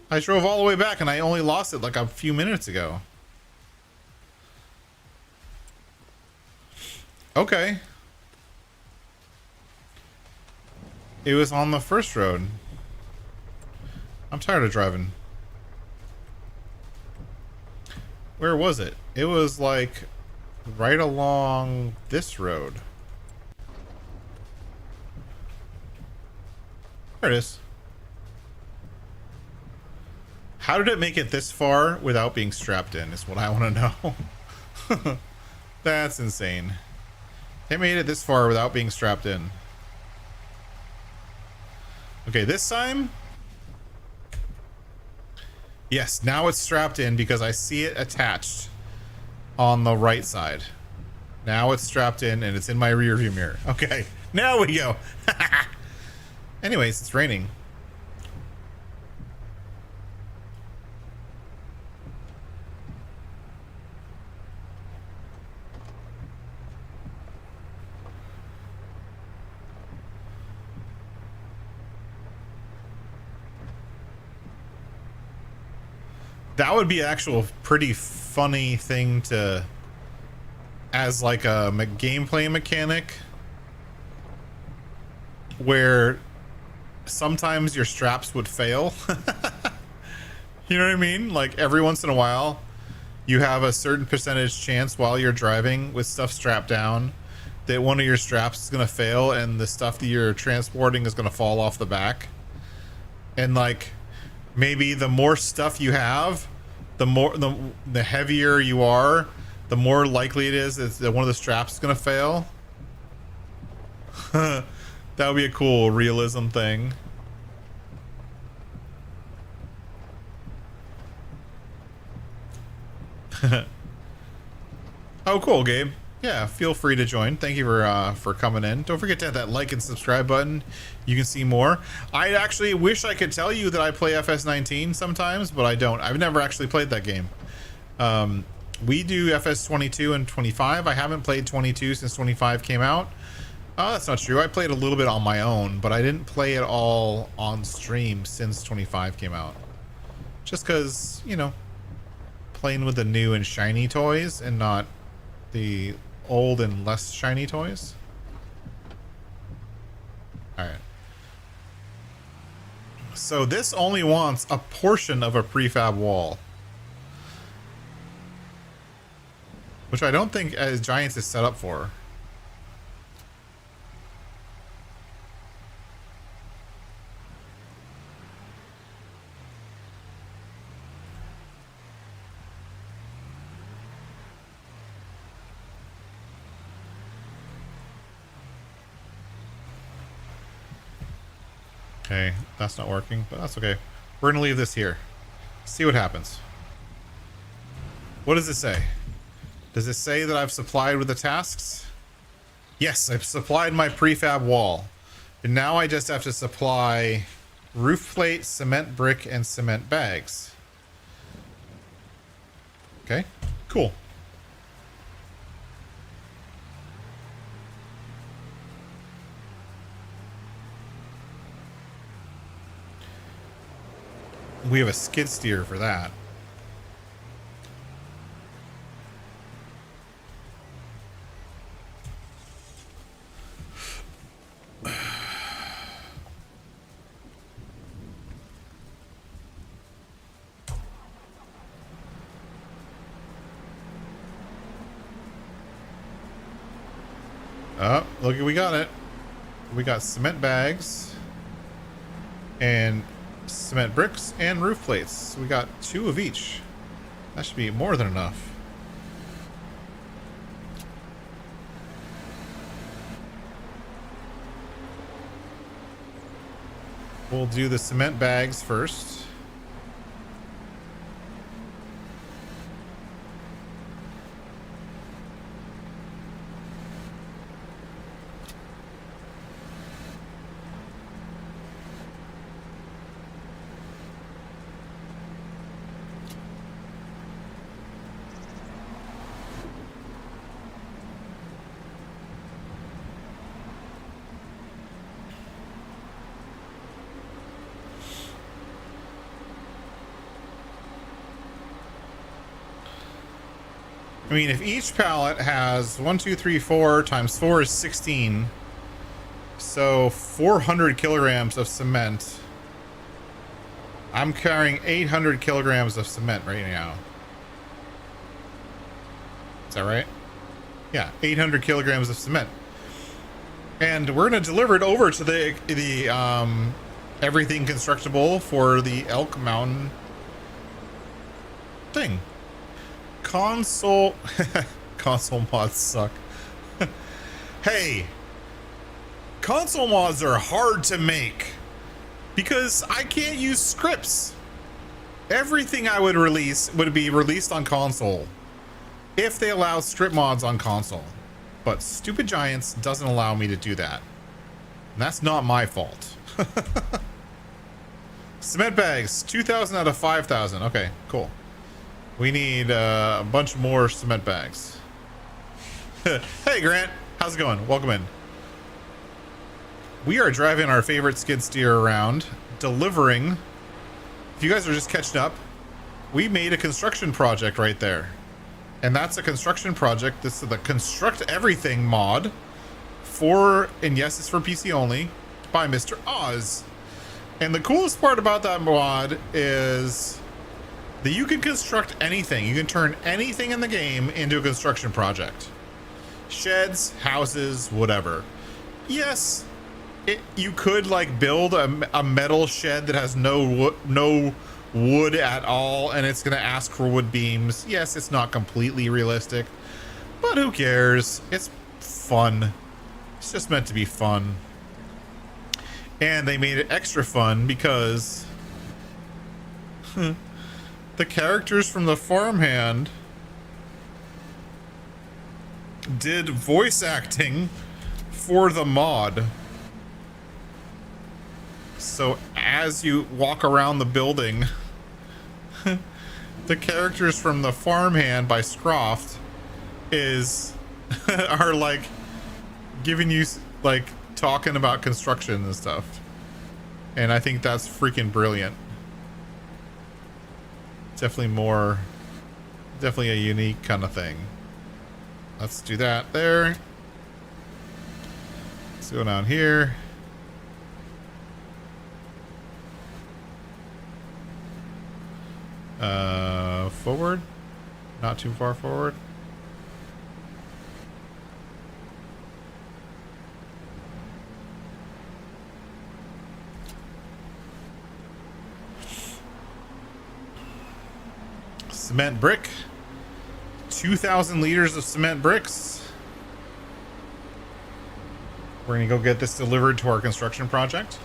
I drove all the way back and I only lost it like a few minutes ago. Okay. It was on the first road. I'm tired of driving. Where was it? It was like right along this road. There it is. How did it make it this far without being strapped in is what I want to know. That's insane. It made it this far without being strapped in. Okay, this time. Yes, now it's strapped in because I see it attached on the right side. Now it's strapped in and it's in my rear view mirror. Okay, now we go. Anyways, it's raining. That would be an actual pretty funny thing to, as like a gameplay mechanic, where sometimes your straps would fail. You know what I mean? Like every once in a while, you have a certain percentage chance while you're driving with stuff strapped down that one of your straps is going to fail and the stuff that you're transporting is going to fall off the back. And like maybe the more stuff you have, the heavier you are, the more likely it is that one of the straps is going to fail. That would be a cool realism thing. Oh, cool, Gabe. Yeah, feel free to join. Thank you for coming in. Don't forget to hit that like and subscribe button. You can see more. I actually wish I could tell you that I play FS19 sometimes, but I don't. I've never actually played that game. We do FS22 and 25. I haven't played 22 since 25 came out. That's not true. I played a little bit on my own, but I didn't play it all on stream since 25 came out. Just because, you know, playing with the new and shiny toys and not the old and less shiny toys. Alright. So this only wants a portion of a prefab wall. which I don't think Giants is set up for. Okay, that's not working, but that's okay. We're gonna leave this here. See what happens. What does it say? Does it say that I've supplied with the tasks? Yes, I've supplied my prefab wall. And now I just have to supply roof plate, cement brick, and cement bags. Okay, cool. We have a skid steer for that. Oh, look, we got it. We got cement bags and cement bricks and roof plates. We got 2 of each. That should be more than enough. We'll do the cement bags first. I mean, if each pallet has 1, 2, 3, 4 times 4 is 16. So 400 kilograms of cement. I'm carrying 800 kilograms of cement right now. Is that right? Yeah, 800 kilograms of cement. And we're going to deliver it over to the everything constructable for the Elk Mountain thing. Console mods suck. Hey, console mods are hard to make because I can't use scripts. Everything I would release would be released on console if they allow script mods on console. But Stupid Giants doesn't allow me to do that. And that's not my fault. Cement bags, 2,000 out of 5,000. Okay, cool. We need a bunch more cement bags. Hey, Grant. How's it going? Welcome in. We are driving our favorite skid steer around, delivering. If you guys are just catching up, we made a construction project right there. And that's a construction project. This is the Construct Everything mod for, and yes, it's for PC only, by Mr. Oz. And the coolest part about that mod is that you can construct anything. You can turn anything in the game into a construction project. Sheds, houses, whatever. Yes, you could like build a metal shed that has no wood at all, and it's going to ask for wood beams. Yes, it's not completely realistic, but who cares? It's fun. It's just meant to be fun. And they made it extra fun because the characters from the farmhand did voice acting for the mod. So as you walk around the building, the characters from the farmhand by Scroft are like giving you like talking about construction and stuff. And I think that's freaking brilliant. Definitely a unique kind of thing. Let's do that there. Let's go down here. Forward. Not too far forward. cement brick. 2,000 liters of cement bricks. We're gonna go get this delivered to our construction project.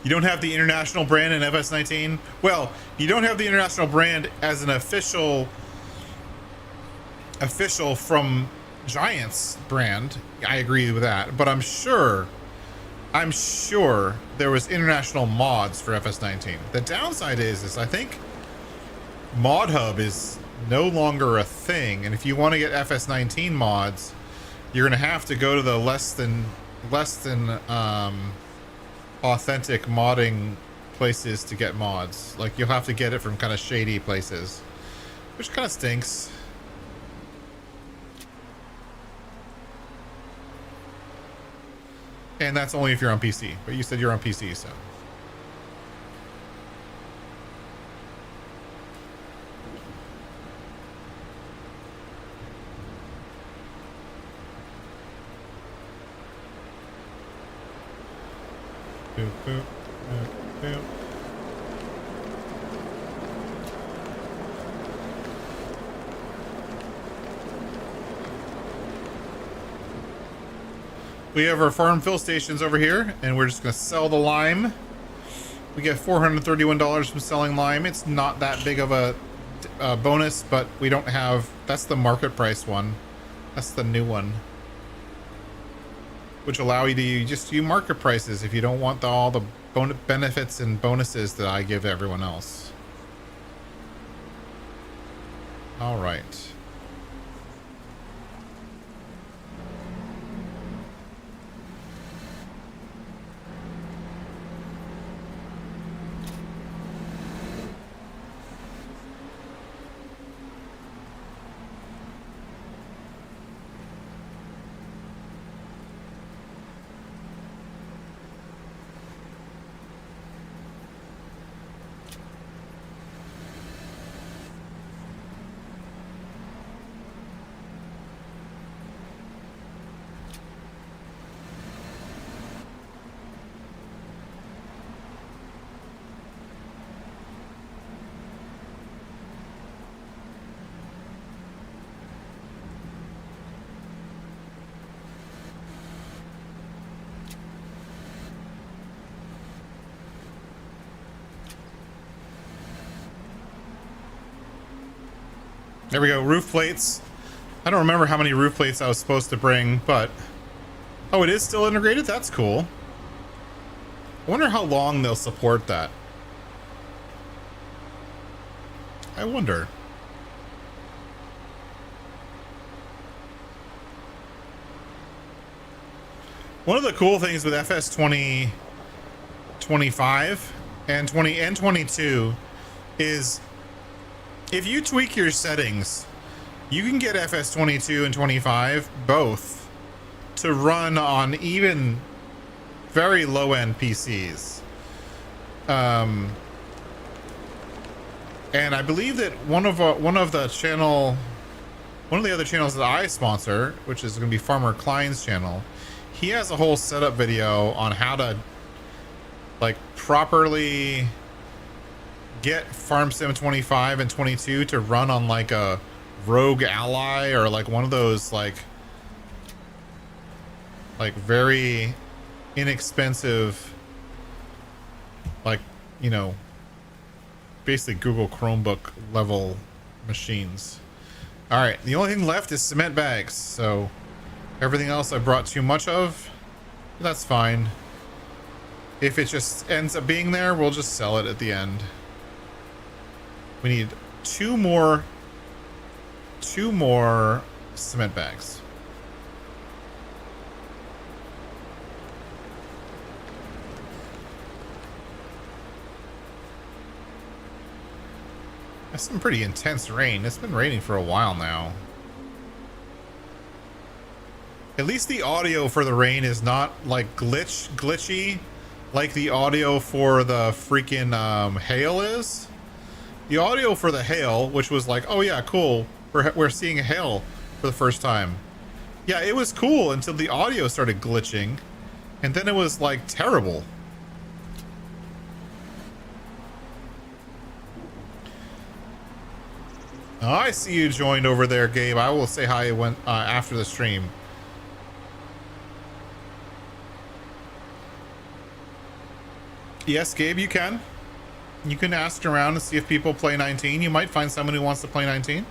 You don't have the international brand in FS19. Well, you don't have the international brand as an official from Giants brand. I agree with that, but I'm sure there was international mods for FS19. The downside is I think Mod Hub is no longer a thing, and if you want to get FS19 mods, you're gonna have to go to the less than authentic modding places to get mods. Like, you'll have to get it from kind of shady places, which kind of stinks. And that's only if you're on PC, but you said you're on PC, so. Boop, boop, boop, boop. We have our farm fill stations over here, and we're just going to sell the lime. We get $431 from selling lime. It's not that big of a bonus, but we don't have... That's the market price one. That's the new one, which allow you to just do market prices if you don't want all the benefits and bonuses that I give everyone else. All right. There we go, roof plates. I don't remember how many roof plates I was supposed to bring, but... Oh, it is still integrated? That's cool. I wonder how long they'll support that. I wonder. One of the cool things with FS 2025 and 22 is... if you tweak your settings, you can get FS 22 and 25 both to run on even very low-end PCs. And I believe that one of the other channels that I sponsor, which is going to be Farmer Klein's channel, he has a whole setup video on how to like properly get Farm Sim 25 and 22 to run on like a Rogue Ally or like one of those like very inexpensive, like, you know, basically Google Chromebook level machines. All right, the only thing left is cement bags, so everything else I brought too much of. That's fine. If it just ends up being there, we'll just sell it at the end. We need two more cement bags. That's some pretty intense rain. It's been raining for a while now. At least the audio for the rain is not like glitchy like the audio for the freaking hail is. The audio for the hail, which was like, oh yeah, cool, we're seeing hail for the first time. Yeah, it was cool until the audio started glitching, And then it was like terrible. Oh, I see you joined over there, Gabe. I will say hi when after the stream. Yes, Gabe, you can. You can ask around and see if people play 19. You might find someone who wants to play 19.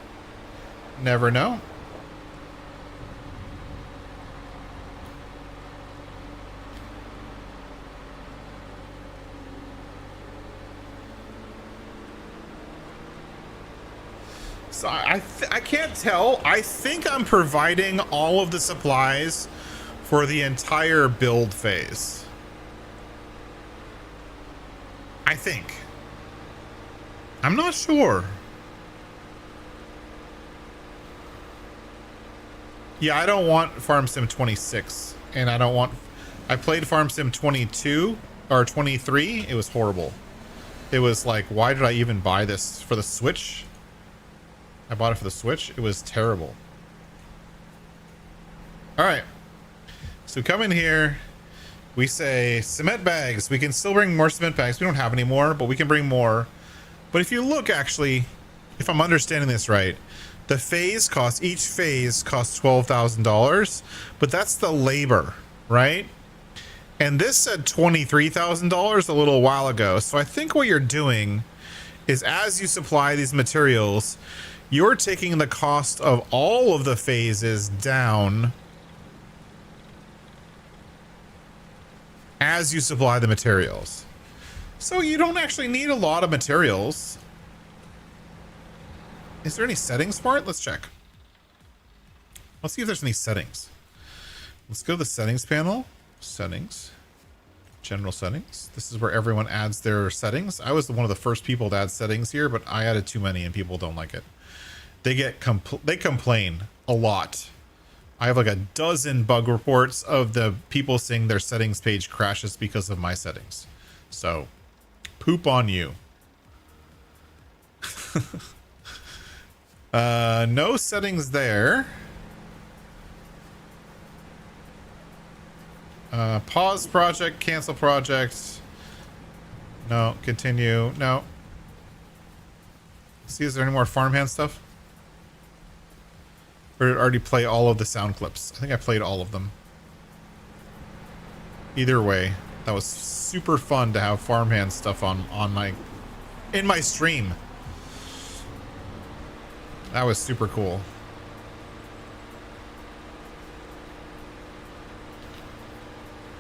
Never know. So I can't tell. I think I'm providing all of the supplies for the entire build phase. I think. I'm not sure. Yeah, I don't want Farm Sim 26, and I don't want. I played Farm Sim 22 or 23. It was horrible. It was like, why did I even buy this for the Switch? I bought it for the Switch. It was terrible. All right. So come in here. We say cement bags. We can still bring more cement bags. We don't have any more, but we can bring more. But if you look, actually, if I'm understanding this right, the phase costs, each phase costs $12,000, but that's the labor, right? And this said $23,000 a little while ago. So I think what you're doing is as you supply these materials, you're taking the cost of all of the phases down as you supply the materials. So you don't actually need a lot of materials. Is there any settings for it? Let's check. Let's see if there's any settings. Let's go to the settings panel. Settings. General settings. This is where everyone adds their settings. I was one of the first people to add settings here, but I added too many and people don't like it. They complain a lot. I have like a dozen bug reports of the people saying their settings page crashes because of my settings. So, poop on you. No settings there. Pause project, cancel project. No, continue. No. See, is there any more farmhand stuff? Or did I already play all of the sound clips? I think I played all of them. Either way, that was super fun to have farmhand stuff on in my stream. That was super cool.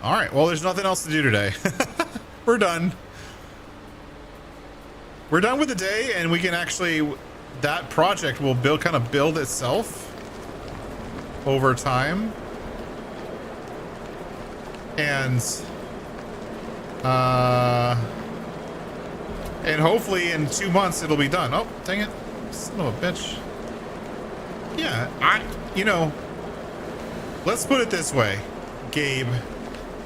All right, well, there's nothing else to do today. We're done. We're done with the day, and we can actually, that project will kind of build itself over time. And hopefully in 2 months it'll be done. Oh, dang it. Son of a bitch. Yeah, you know, let's put it this way, Gabe,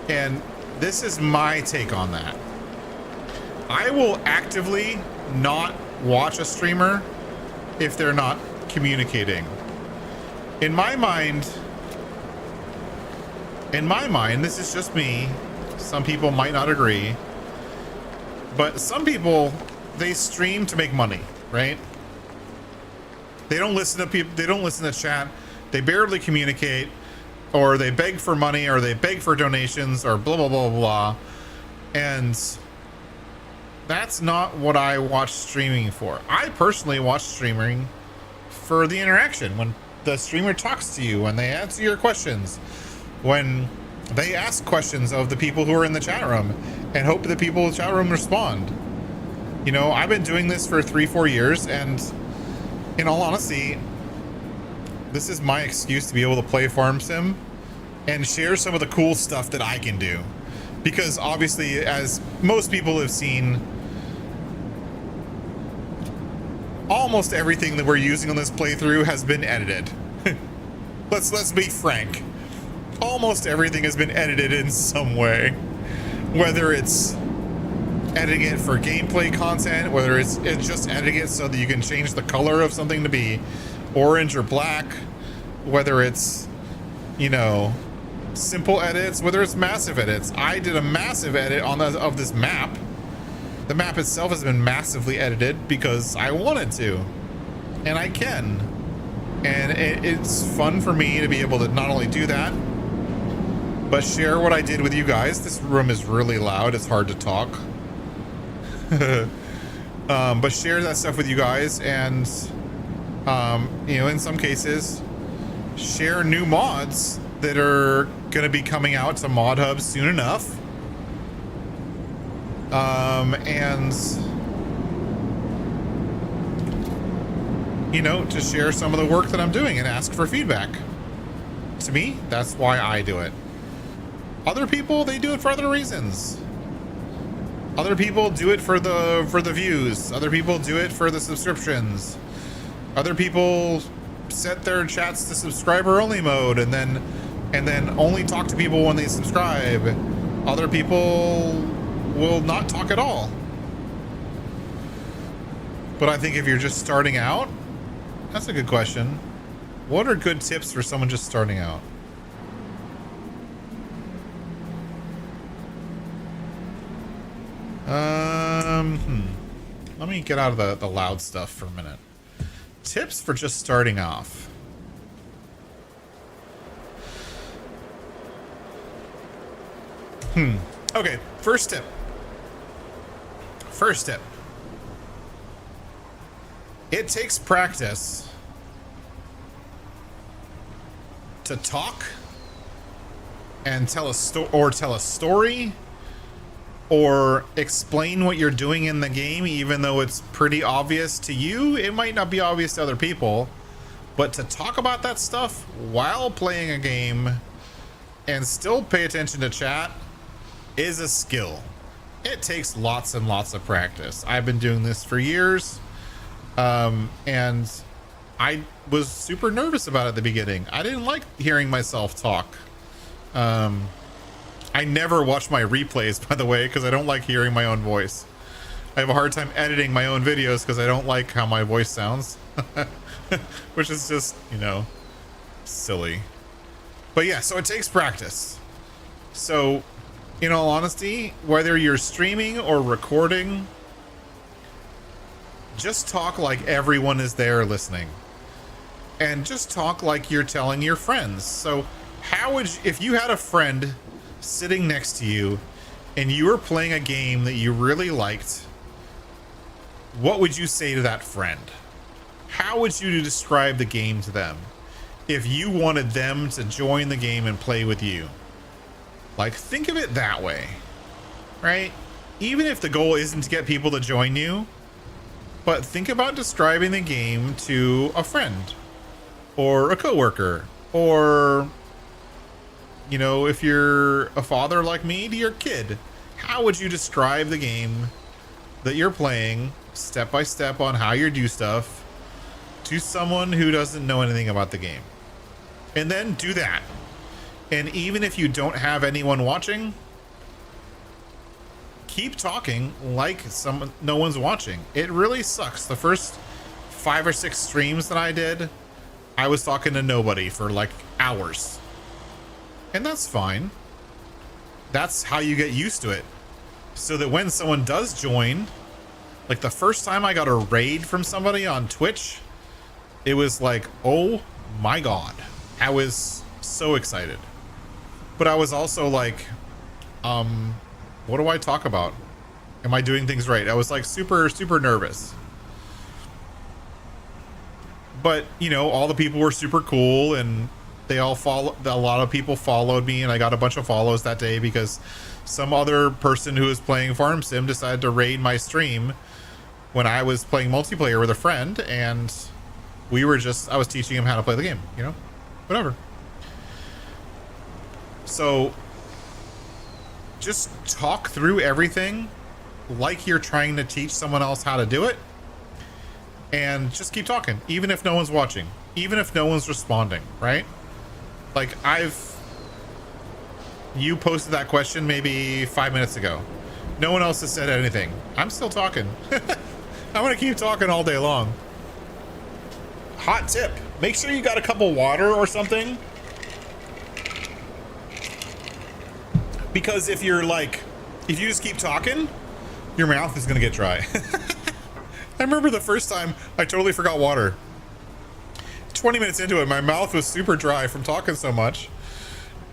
and this is my take on that. I will actively not watch a streamer if they're not communicating. In my mind, this is just me. Some people might not agree, but some people, they stream to make money, right? They don't listen to people. They don't listen to chat. They barely communicate, or they beg for money, or they beg for donations, or blah, blah, blah, blah. And that's not what I watch streaming for. I personally watch streaming for the interaction. When the streamer talks to you, when they answer your questions, when they ask questions of the people who are in the chat room, and hope the people in the chat room respond. You know, I've been doing this for 3-4 years, and in all honesty, this is my excuse to be able to play Farm Sim and share some of the cool stuff that I can do. Because obviously, as most people have seen, almost everything that we're using on this playthrough has been edited. Let's be frank. Almost everything has been edited in some way. Whether it's editing it for gameplay content, whether it's just editing it so that you can change the color of something to be orange or black, whether it's, you know, simple edits, whether it's massive edits. I did a massive edit of this map. The map itself has been massively edited because I wanted to, and I can. And it's fun for me to be able to not only do that, but share what I did with you guys. This room is really loud. It's hard to talk. But share that stuff with you guys, and you know, in some cases, share new mods that are going to be coming out to Mod Hub soon enough. And you know, to share some of the work that I'm doing and ask for feedback. To me, that's why I do it. Other people, they do it for other reasons. Other people do it for the views. Other people do it for the subscriptions. Other people set their chats to subscriber only mode and then only talk to people when they subscribe. Other people will not talk at all. But I think if you're just starting out, that's a good question. What are good tips for someone just starting out? Let me get out of the loud stuff for a minute. Tips for just starting off. Okay, first tip. First tip. It takes practice to talk and tell a story or explain what you're doing in the game, even though it's pretty obvious to you. It might not be obvious to other people, but to talk about that stuff while playing a game and still pay attention to chat is a skill. It takes lots and lots of practice. I've been doing this for years, and I was super nervous about it at the beginning. I didn't like hearing myself talk. I never watch my replays, by the way, because I don't like hearing my own voice. I have a hard time editing my own videos because I don't like how my voice sounds. Which is just, you know, silly. But yeah, so it takes practice. So, in all honesty, whether you're streaming or recording, just talk like everyone is there listening. And just talk like you're telling your friends. So, how would you, if you had a friend sitting next to you and you were playing a game that you really liked, what would you say to that friend? How would you describe the game to them if you wanted them to join the game and play with you? Like, think of it that way, right? Even if the goal isn't to get people to join you, but think about describing the game to a friend or a coworker, or, you know, if you're a father like me, to your kid. How would you describe the game that you're playing step by step on how you do stuff to someone who doesn't know anything about the game? And then do that. And even if you don't have anyone watching, keep talking like no one's watching. It really sucks. The first 5 or 6 streams that I did, I was talking to nobody for like hours. And that's fine. That's how you get used to it. So that when someone does join, like the first time I got a raid from somebody on Twitch, it was like, oh my God. I was so excited. But I was also like, what do I talk about? Am I doing things right? I was like super, super nervous. But, you know, all the people were super cool, and they all a lot of people followed me, and I got a bunch of follows that day because some other person who was playing Farm Sim decided to raid my stream when I was playing multiplayer with a friend, and I was teaching him how to play the game, you know, whatever. So just talk through everything like you're trying to teach someone else how to do it, and just keep talking, even if no one's watching, even if no one's responding, right? Like, you posted that question maybe 5 minutes ago. No one else has said anything. I'm still talking. I'm gonna keep talking all day long. Hot tip: make sure you got a cup of water or something Because if you just keep talking, your mouth is gonna get dry. I remember the first time I totally forgot water. 20 minutes into it, my mouth was super dry from talking so much,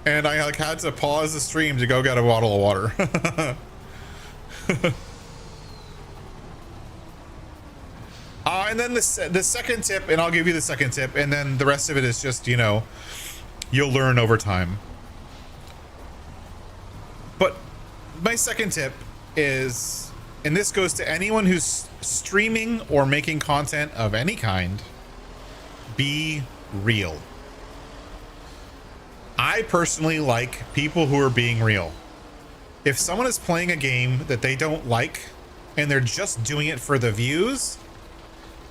and I like had to pause the stream to go get a bottle of water. And then the second tip, and I'll give you the second tip, and then the rest of it is just, you know, you'll learn over time. But my second tip is, and this goes to anyone who's streaming or making content of any kind, be real. I personally like people who are being real. If someone is playing a game that they don't like and they're just doing it for the views,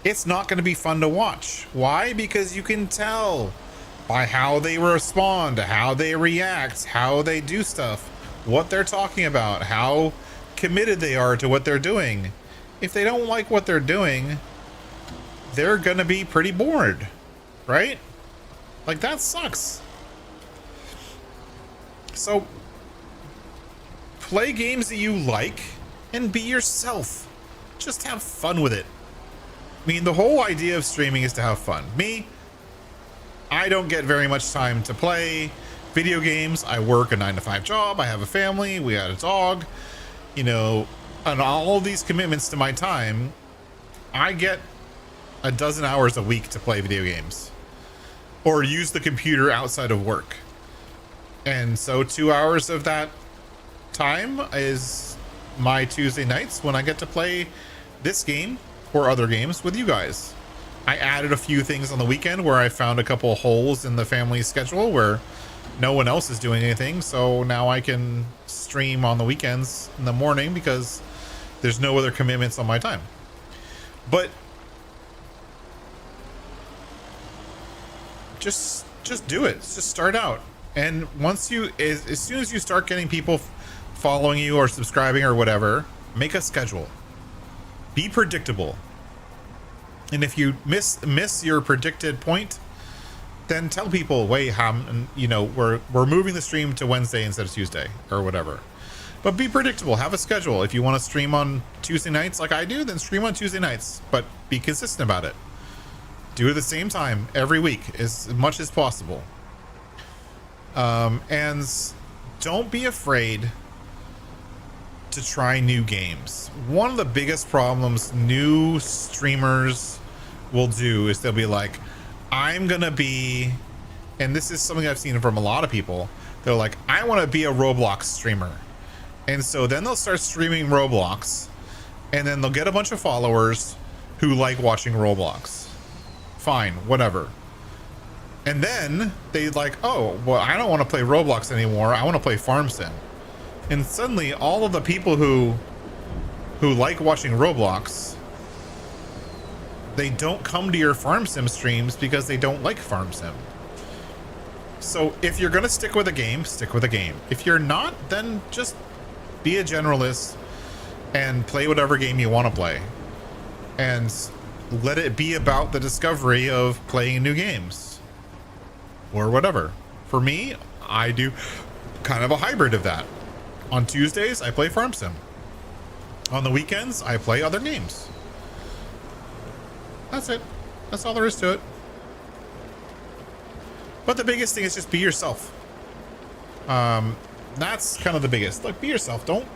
it's not going to be fun to watch. Why? Because you can tell by how they respond, how they react, how they do stuff, what they're talking about, how committed they are to what they're doing. If they don't like what they're doing, they're going to be pretty bored, right? Like, that sucks. So play games that you like and be yourself. Just have fun with it. I mean, the whole idea of streaming is to have fun. Me, I don't get very much time to play video games. I work a 9-to-5 job. I have a family. We got a dog, you know, and all these commitments to my time. I get a dozen hours a week to play video games or use the computer outside of work. And so 2 hours of that time is my Tuesday nights when I get to play this game or other games with you guys. I added a few things on the weekend where I found a couple of holes in the family schedule where no one else is doing anything. So now I can stream on the weekends in the morning because there's no other commitments on my time. But just do it. Just start out. And once you, as soon as you start getting people following you or subscribing or whatever, make a schedule. Be predictable. And if you miss your predicted point, then tell people, wait, you know, we're moving the stream to Wednesday instead of Tuesday or whatever. But be predictable. Have a schedule. If you want to stream on Tuesday nights like I do, then stream on Tuesday nights. But be consistent about it. Do it at the same time every week as much as possible. And don't be afraid to try new games. One of the biggest problems new streamers will do is they'll be like, I'm gonna be, and this is something I've seen from a lot of people, they're like, I want to be a Roblox streamer. And so then they'll start streaming Roblox, and then they'll get a bunch of followers who like watching Roblox. Fine, whatever. And then they like, oh, well, I don't want to play Roblox anymore. I want to play Farm Sim. And suddenly all of the people who like watching Roblox, they don't come to your Farm Sim streams because they don't like Farm Sim. So if you're going to stick with a game, stick with a game. If you're not, then just be a generalist and play whatever game you want to play. And let it be about the discovery of playing new games. Or whatever. For me, I do kind of a hybrid of that. On Tuesdays, I play Farm Sim. On the weekends, I play other games. That's it. That's all there is to it. But the biggest thing is just be yourself. That's kind of the biggest. Like, be yourself. Don't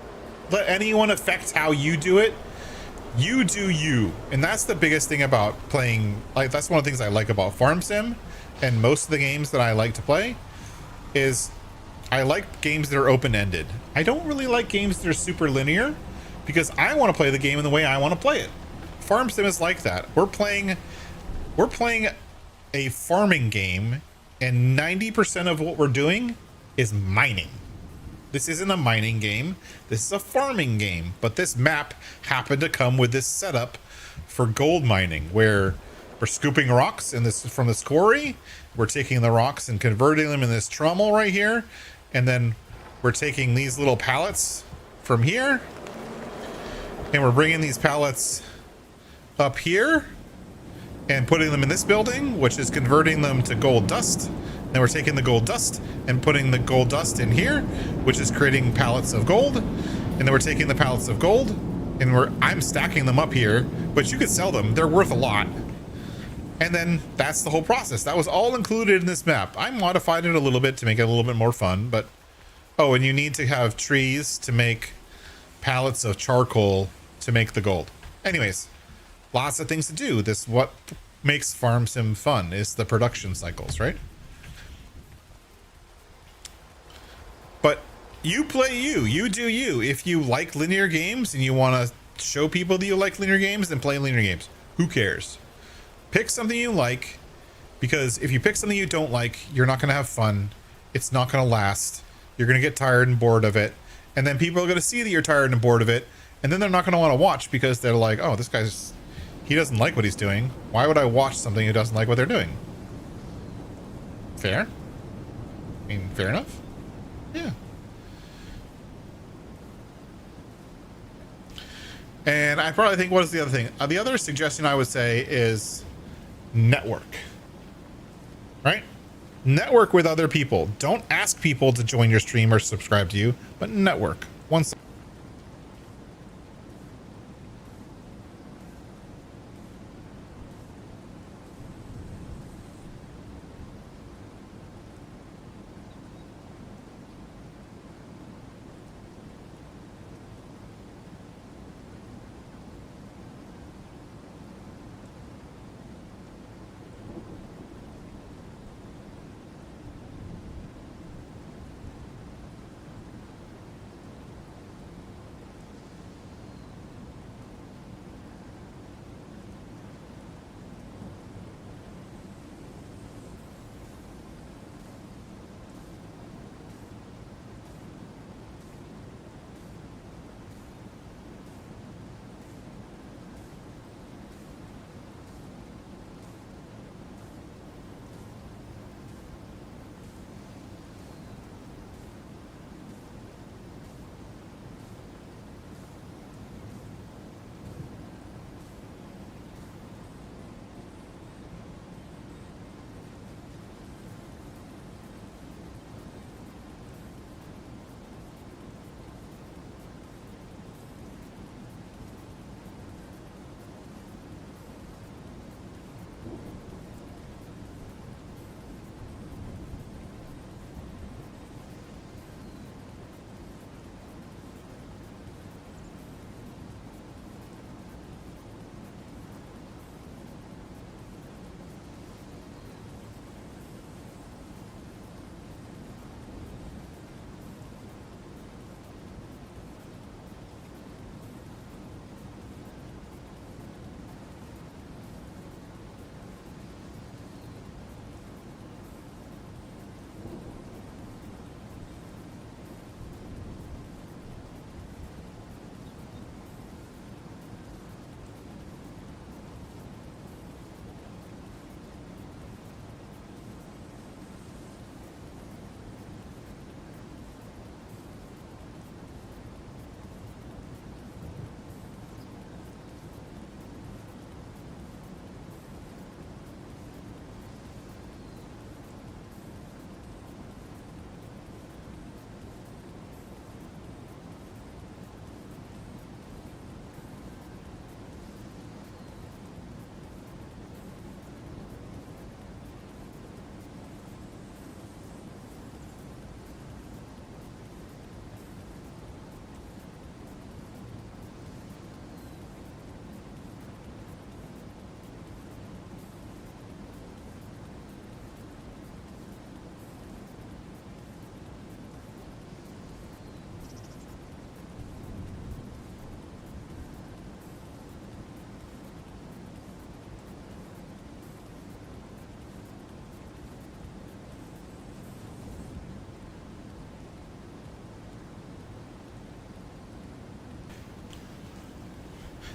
let anyone affect how you do it. You do you. And that's the biggest thing about playing. Like, that's one of the things I like about Farm Sim and most of the games that I like to play is I like games that are open-ended. I don't really like games that are super linear because I want to play the game in the way I want to play it. Farm Sim is like that. We're playing a farming game, and 90% of what we're doing is mining. This isn't a mining game. This is a farming game. But this map happened to come with this setup for gold mining, where we're scooping rocks from this quarry. We're taking the rocks and converting them in this trommel right here. And then we're taking these little pallets from here, and we're bringing these pallets up here, and putting them in this building, which is converting them to gold dust. Then we're taking the gold dust and putting the gold dust in here, which is creating pallets of gold. And then we're taking the pallets of gold and I'm stacking them up here, but you could sell them. They're worth a lot. And then that's the whole process. That was all included in this map. I modified it a little bit to make it a little bit more fun, but oh, and you need to have trees to make pallets of charcoal to make the gold. Anyways, lots of things to do. This what makes farm sim fun is the production cycles, right? But you play you do you. If you like linear games and you want to show people that you like linear games, then play linear games. Who cares? Pick something you like, because if you pick something you don't like, you're not going to have fun. It's not going to last. You're going to get tired and bored of it. And then people are going to see that you're tired and bored of it. And then they're not going to want to watch because they're like, oh, this guy's, he doesn't like what he's doing. Why would I watch something who doesn't like what they're doing? Fair? I mean, fair enough? Yeah. And I probably think, what is the other thing? The other suggestion I would say is network. Right? Network with other people. Don't ask people to join your stream or subscribe to you, but network. Once.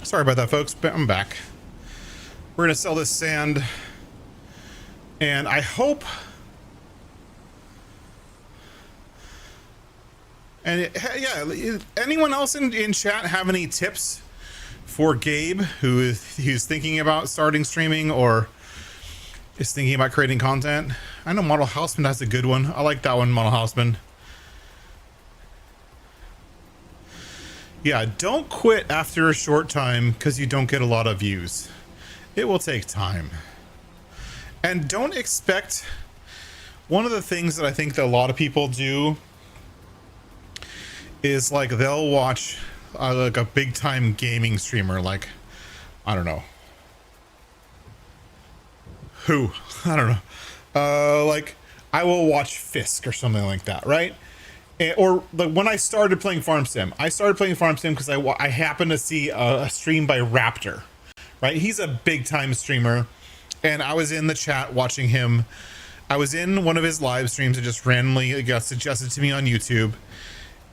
Sorry about that, folks, but I'm back. We're going to sell this sand. And I hope... And yeah, anyone else in chat have any tips for Gabe, who's thinking about starting streaming or is thinking about creating content. I know Model Houseman has a good one. I like that one, Model Houseman. Yeah, don't quit after a short time because you don't get a lot of views. It will take time. And don't expect... One of the things that I think that a lot of people do is like they'll watch like a big time gaming streamer, like, I don't know. Who? I don't know. Like, I will watch Fisk or something like that, right? Or like when I started playing Farm Sim, because I happened to see a stream by Raptor, right? He's a big time streamer, and I was in the chat watching him. I was in one of his live streams that just randomly got suggested to me on YouTube,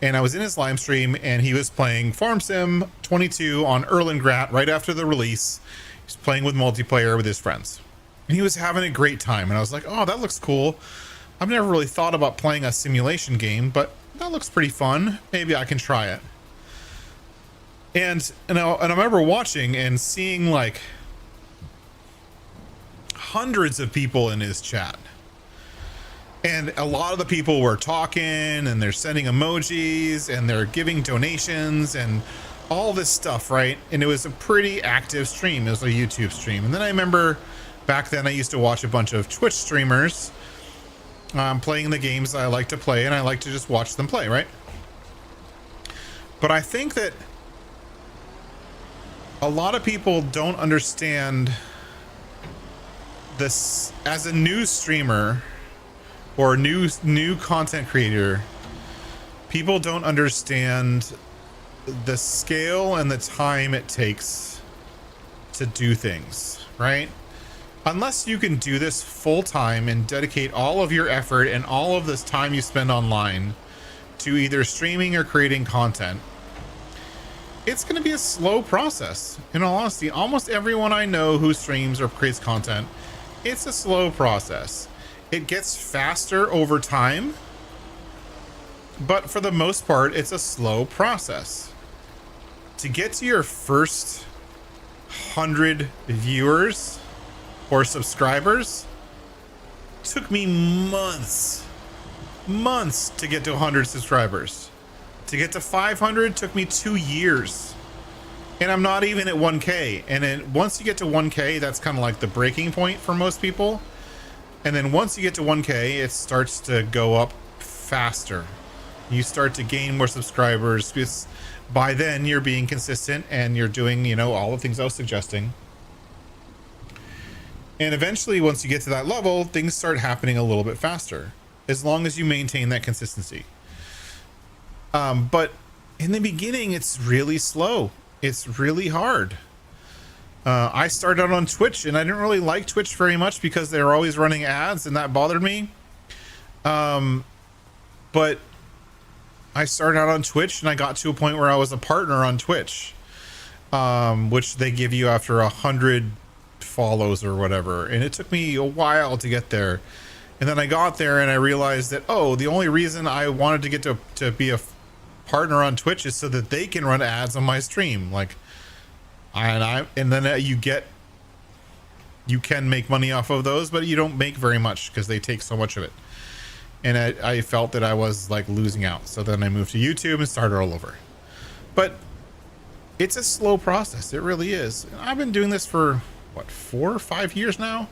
and I was in his live stream, and he was playing Farm Sim 22 on Erlengrat right after the release. He's playing with multiplayer with his friends, and he was having a great time. And I was like, "Oh, that looks cool. I've never really thought about playing a simulation game, but that looks pretty fun. Maybe I can try it." And I remember watching and seeing like hundreds of people in his chat. And a lot of the people were talking and they're sending emojis and they're giving donations and all this stuff, right? And it was a pretty active stream. It was a YouTube stream. And then I remember back then I used to watch a bunch of Twitch streamers playing the games that I like to play, and I like to just watch them play, right? But I think that a lot of people don't understand this as a new streamer or new content creator. People don't understand the scale and the time it takes to do things, right? Unless you can do this full time and dedicate all of your effort and all of this time you spend online to either streaming or creating content, it's going to be a slow process. In all honesty, almost everyone I know who streams or creates content, it's a slow process. It gets faster over time, but for the most part, it's a slow process. To get to your first 100 viewers or subscribers took me months to get to 100 subscribers. To get to 500 took me 2 years, and I'm not even at 1k. And then once you get to 1k, that's kind of like the breaking point for most people. And then once you get to 1k, it starts to go up faster. You start to gain more subscribers because by then you're being consistent and you're doing, you know, all the things I was suggesting. And eventually, once you get to that level, things start happening a little bit faster, as long as you maintain that consistency. But in the beginning, it's really slow. It's really hard. I started out on Twitch, and I didn't really like Twitch very much because they were always running ads, and that bothered me. But I started out on Twitch, and I got to a point where I was a partner on Twitch, which they give you after 100 follows or whatever. And it took me a while to get there. And then I got there, and I realized that, oh, the only reason I wanted to get to be a partner on Twitch is so that they can run ads on my stream. Like, and then you can make money off of those, but you don't make very much because they take so much of it. And I felt that I was like losing out. So then I moved to YouTube and started all over. But it's a slow process. It really is. I've been doing this for what, 4 or 5 years now.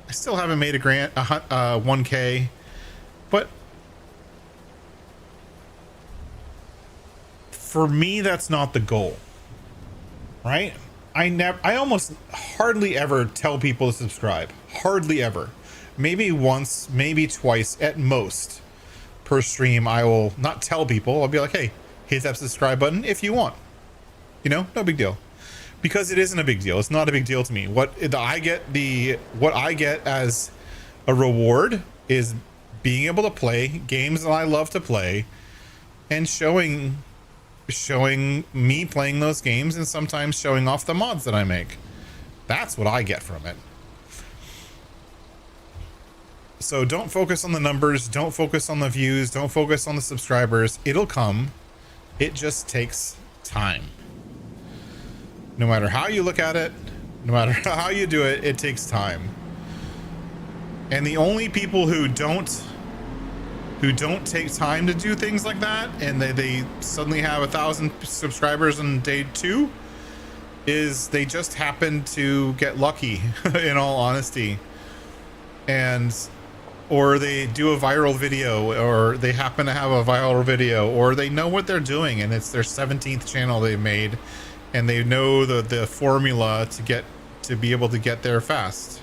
I still haven't made a 1k, but for me, that's not the goal, right? I almost hardly ever tell people to subscribe. Hardly ever. Maybe once, maybe twice at most per stream. I will not tell people. I'll be like, hey, hit that subscribe button if you want. You know, no big deal. Because it isn't a big deal. It's not a big deal to me. What I get as a reward is being able to play games that I love to play and showing me playing those games, and sometimes showing off the mods that I make. That's what I get from it. So don't focus on the numbers, don't focus on the views, don't focus on the subscribers. It'll come. It just takes time. No matter how you look at it, no matter how you do it, it takes time. And the only people who don't take time to do things like that, and they suddenly have 1,000 subscribers on day 2, is they just happen to get lucky, in all honesty. And or they do a viral video, or they happen to have a viral video, or they know what they're doing and it's their 17th channel they made, and they know the formula to be able to get there fast.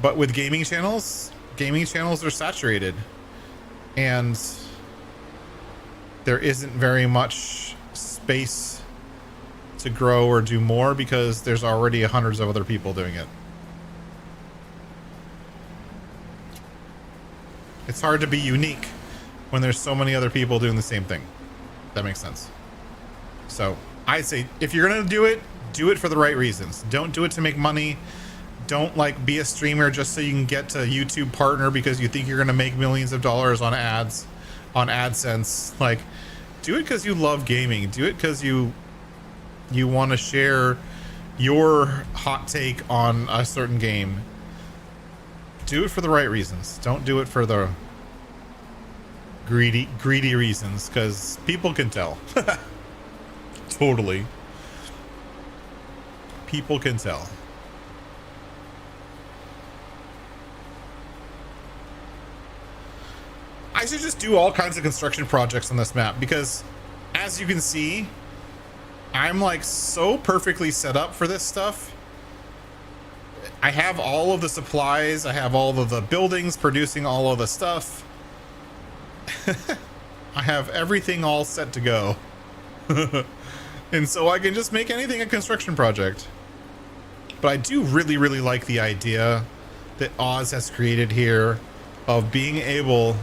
But with gaming channels are saturated, and there isn't very much space to grow or do more because there's already hundreds of other people doing it. It's hard to be unique when there's so many other people doing the same thing. That makes sense. So I say, if you're gonna do it for the right reasons. Don't do it to make money. Don't like be a streamer just so you can get to YouTube partner because you think you're gonna make millions of dollars on ads, on AdSense. Like, do it because you love gaming. Do it because you want to share your hot take on a certain game. Do it for the right reasons. Don't do it for the greedy reasons, because people can tell. Totally. People can tell. I should just do all kinds of construction projects on this map because, as you can see, I'm like so perfectly set up for this stuff. I have all of the supplies. I have all of the buildings producing all of the stuff. I have everything all set to go. And so I can just make anything a construction project. But I do really, really like the idea that Oz has created here of being able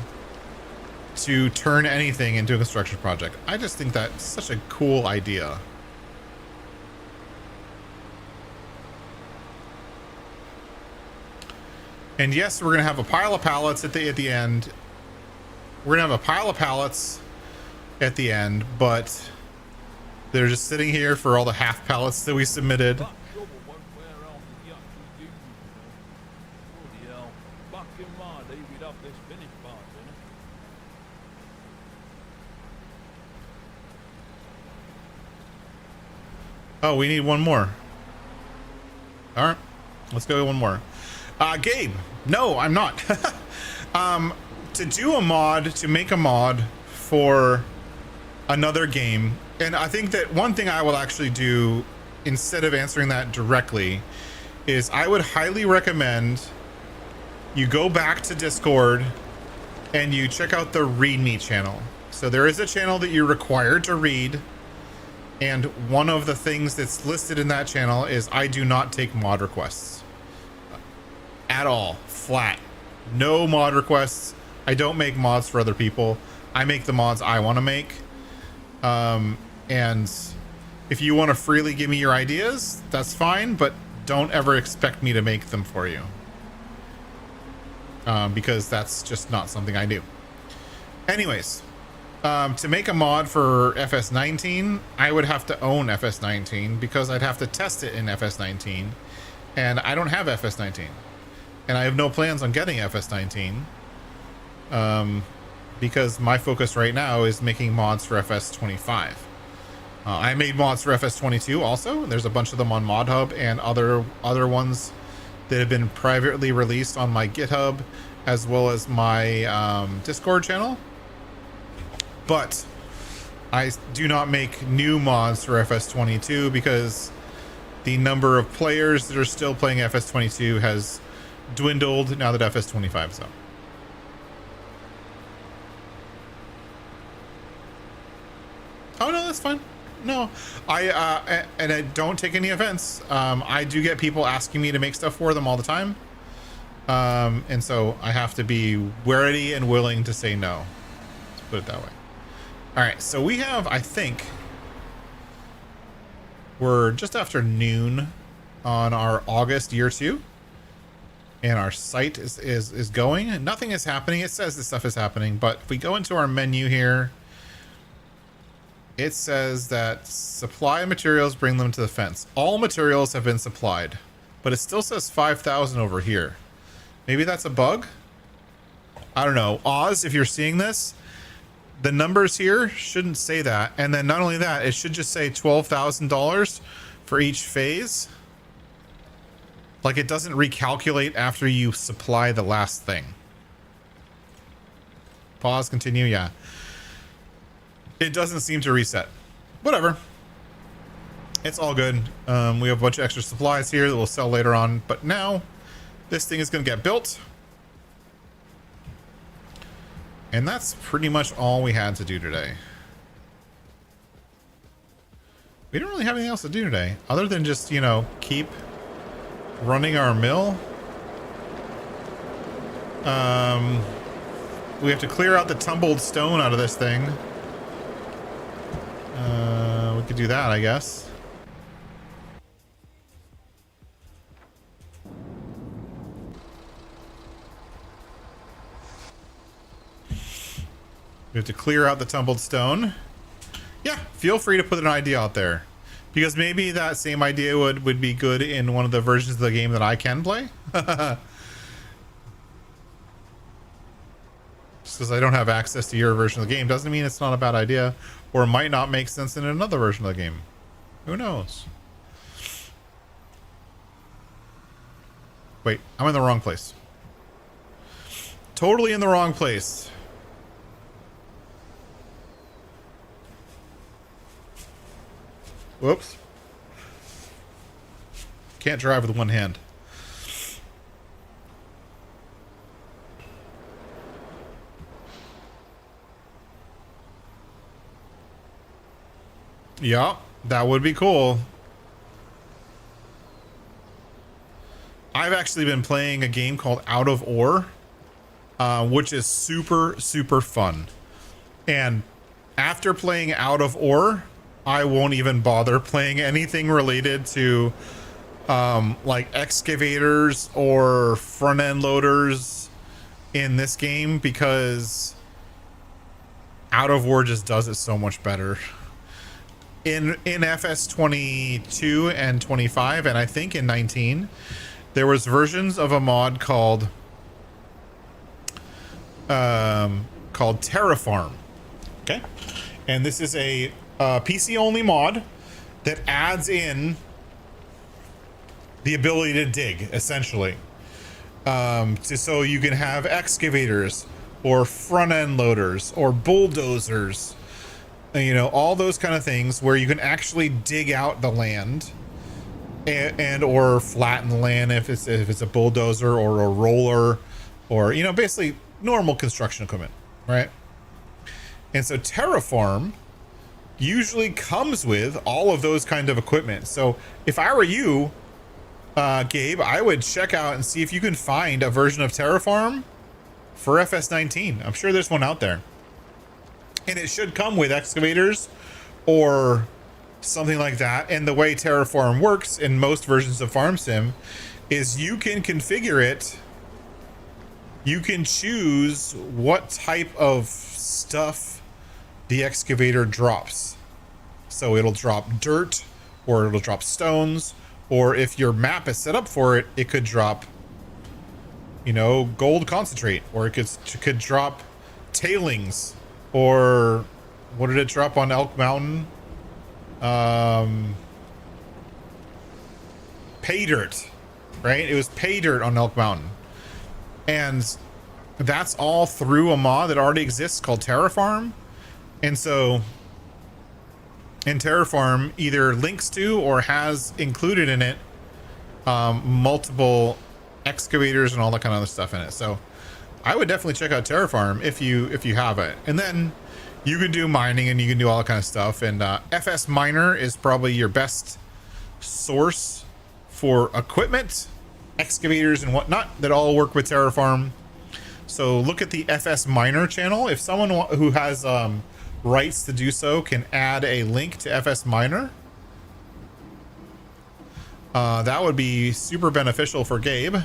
to turn anything into a construction project. I just think that's such a cool idea. And yes, we're gonna have a pile of pallets at the end. We're gonna have a pile of pallets at the end, but they're just sitting here for all the half pallets that we submitted. That shovel won't wear off if you actually use it, you know. Bloody hell. Back in my day, we'd have this finished part, you know. Oh, we need one more. All right, let's go one more. Gabe, no, I'm not. To do a mod, to make a mod for another game, and I think that one thing I will actually do instead of answering that directly is I would highly recommend you go back to Discord and you check out the README channel. So there is a channel that you're required to read, and one of the things that's listed in that channel is I do not take mod requests at all. Flat. No mod requests. I don't make mods for other people. I make the mods I want to make. And if you want to freely give me your ideas, that's fine, but don't ever expect me to make them for you. Because that's just not something I do. Anyways, to make a mod for FS19, I would have to own FS19 because I'd have to test it in FS19, and I don't have FS19. And I have no plans on getting FS19 because my focus right now is making mods for FS25. I made mods for FS22 also. There's a bunch of them on ModHub and other ones that have been privately released on my GitHub as well as my Discord channel. But I do not make new mods for FS22 because the number of players that are still playing FS22 has dwindled now that FS25 is up. Oh no, that's fine. No, I don't take any offense. I do get people asking me to make stuff for them all the time, and so I have to be ready and willing to say no. Let's put it that way. All right, so we have, I think, we're just after noon on our August year 2. And our site is going. Nothing is happening. It says this stuff is happening, but if we go into our menu here, it says that supply materials, bring them to the fence. All materials have been supplied, but it still says 5,000 over here. Maybe that's a bug? I don't know. Oz, if you're seeing this, the numbers here shouldn't say that. And then not only that, it should just say $12,000 for each phase. Like it doesn't recalculate after you supply the last thing. Pause, continue, yeah. It doesn't seem to reset. Whatever. It's all good. We have a bunch of extra supplies here that we'll sell later on. But now, this thing is going to get built. And that's pretty much all we had to do today. We don't really have anything else to do today. Other than just, you know, keep running our mill. We have to clear out the tumbled stone out of this thing. We could do that, I guess. We have to clear out the tumbled stone. Yeah, feel free to put an idea out there. Because maybe that same idea would be good in one of the versions of the game that I can play. Just because I don't have access to your version of the game doesn't mean it's not a bad idea. Or it might not make sense in another version of the game. Who knows? Wait, I'm in the wrong place. Totally in the wrong place. Whoops. Can't drive with one hand. Yeah, that would be cool. I've actually been playing a game called Out of Ore, which is super, super fun. And after playing Out of Ore, I won't even bother playing anything related to like excavators or front end loaders in this game, because Out of Ore just does it so much better. In FS 22 and 25, and I think in 19, there was versions of a mod called Terraform. Okay, and this is a PC only mod that adds in the ability to dig, essentially, so you can have excavators or front end loaders or bulldozers, you know, all those kind of things where you can actually dig out the land and or flatten the land if it's a bulldozer or a roller, or, you know, basically normal construction equipment, right? And so Terraform usually comes with all of those kind of equipment. So if I were you, Gabe, I would check out and see if you can find a version of Terraform for FS19. I'm sure there's one out there. And it should come with excavators or something like that. And the way Terraform works in most versions of Farm Sim is you can configure it. You can choose what type of stuff the excavator drops. So it'll drop dirt, or it'll drop stones, or if your map is set up for it, it could drop, you know, gold concentrate, or it could drop tailings. Or what did it drop on Elk Mountain? Pay dirt, right? It was pay dirt on Elk Mountain. And that's all through a mod that already exists called Terraform. And so, and Terraform either links to or has included in it multiple excavators and all that kind of other stuff in it. So I would definitely check out Terraform if you have it. And then you can do mining and you can do all that kind of stuff. And FS Miner is probably your best source for equipment, excavators and whatnot that all work with Terraform. So look at the FS Miner channel. If someone who has rights to do so can add a link to FS Miner, that would be super beneficial for Gabe.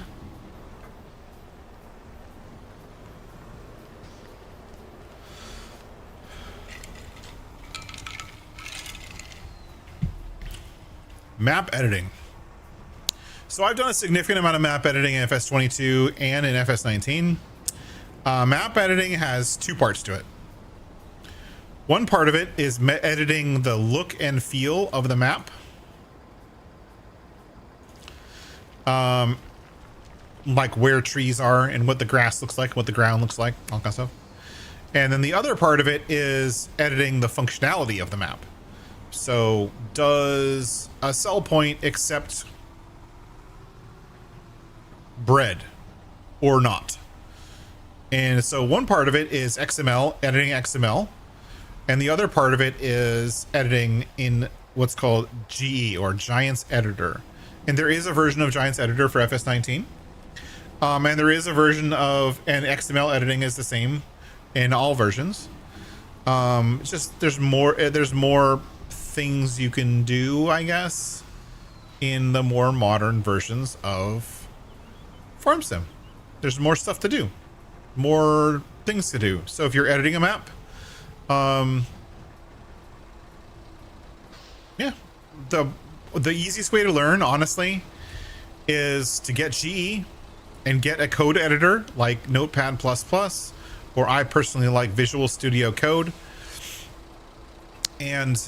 Map editing. So I've done a significant amount of map editing in FS22 and in FS19. Map editing has two parts to it. One part of it is editing the look and feel of the map. Like where trees are and what the grass looks like, what the ground looks like, all kind of stuff. And then the other part of it is editing the functionality of the map. So does a sell point accept bread or not? And so one part of it is XML, editing XML. And the other part of it is editing in what's called GE, or Giants Editor. And there is a version of Giants Editor for FS19. And there is a version of, and XML editing is the same in all versions. It's just there's more things you can do, I guess, in the more modern versions of Farm Sim. There's more stuff to do, more things to do. So if you're editing a map, yeah, the easiest way to learn, honestly, is to get GE and get a code editor like Notepad++, or I personally like Visual Studio Code, and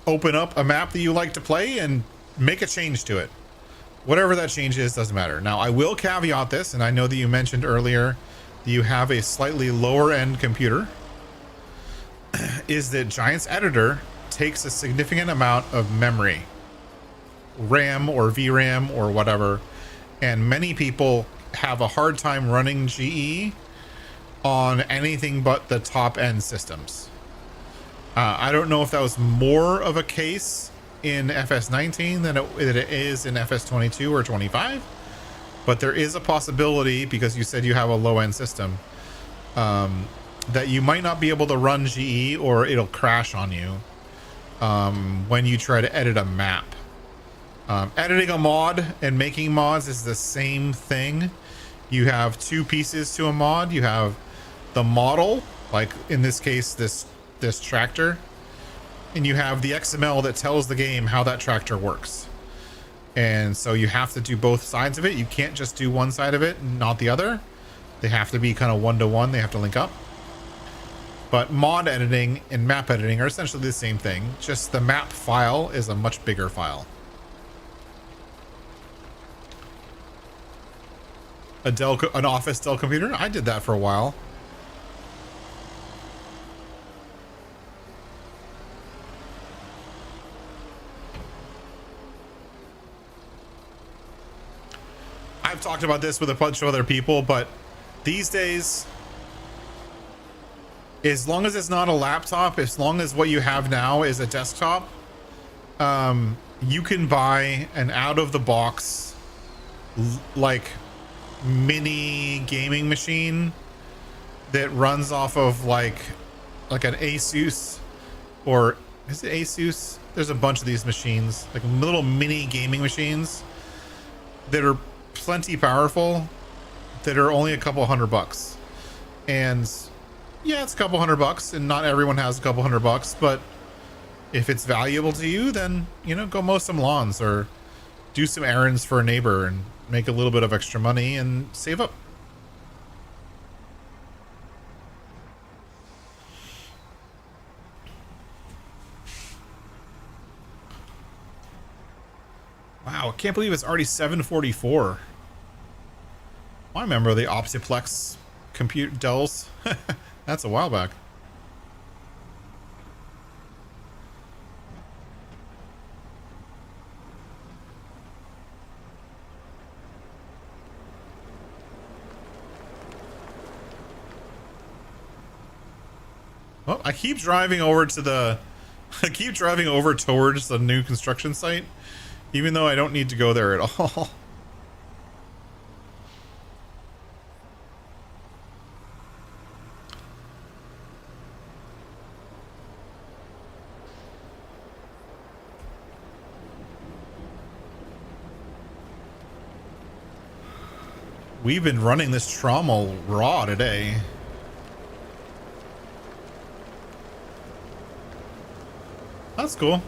open up a map that you like to play and make a change to it. Whatever that change is, doesn't matter. Now, I will caveat this, and I know that you mentioned earlier that you have a slightly lower end computer, is that Giants Editor takes a significant amount of memory, RAM or VRAM or whatever, and many people have a hard time running GE on anything but the top end systems. I don't know if that was more of a case in FS19 than it is in FS22 or 25, but there is a possibility, because you said you have a low end system, that you might not be able to run GE, or it'll crash on you when you try to edit a map. Editing a mod and making mods is the same thing. You have two pieces to a mod. You have the model, like in this case, this tractor, and you have the XML that tells the game how that tractor works. And so you have to do both sides of it. You can't just do one side of it and not the other. They have to be kind of one-to-one. They have to link up. But mod editing and map editing are essentially the same thing. Just the map file is a much bigger file. An office Dell computer? I did that for a while. I've talked about this with a bunch of other people, but these days, as long as it's not a laptop, as long as what you have now is a desktop, you can buy an out-of-the-box, like, mini gaming machine that runs off of like an Asus, or is it Asus? There's a bunch of these machines, like little mini gaming machines that are plenty powerful, that are only a couple $100. And yeah, it's a couple $100, and not everyone has a couple $100, but if it's valuable to you, then, you know, go mow some lawns or do some errands for a neighbor and make a little bit of extra money and save up. Wow, I can't believe it's already 7:44. I remember the Optiplex compute Dells. That's a while back. Well, I keep driving over to the towards the new construction site, even though I don't need to go there at all. We've been running this trommel raw today. That's cool.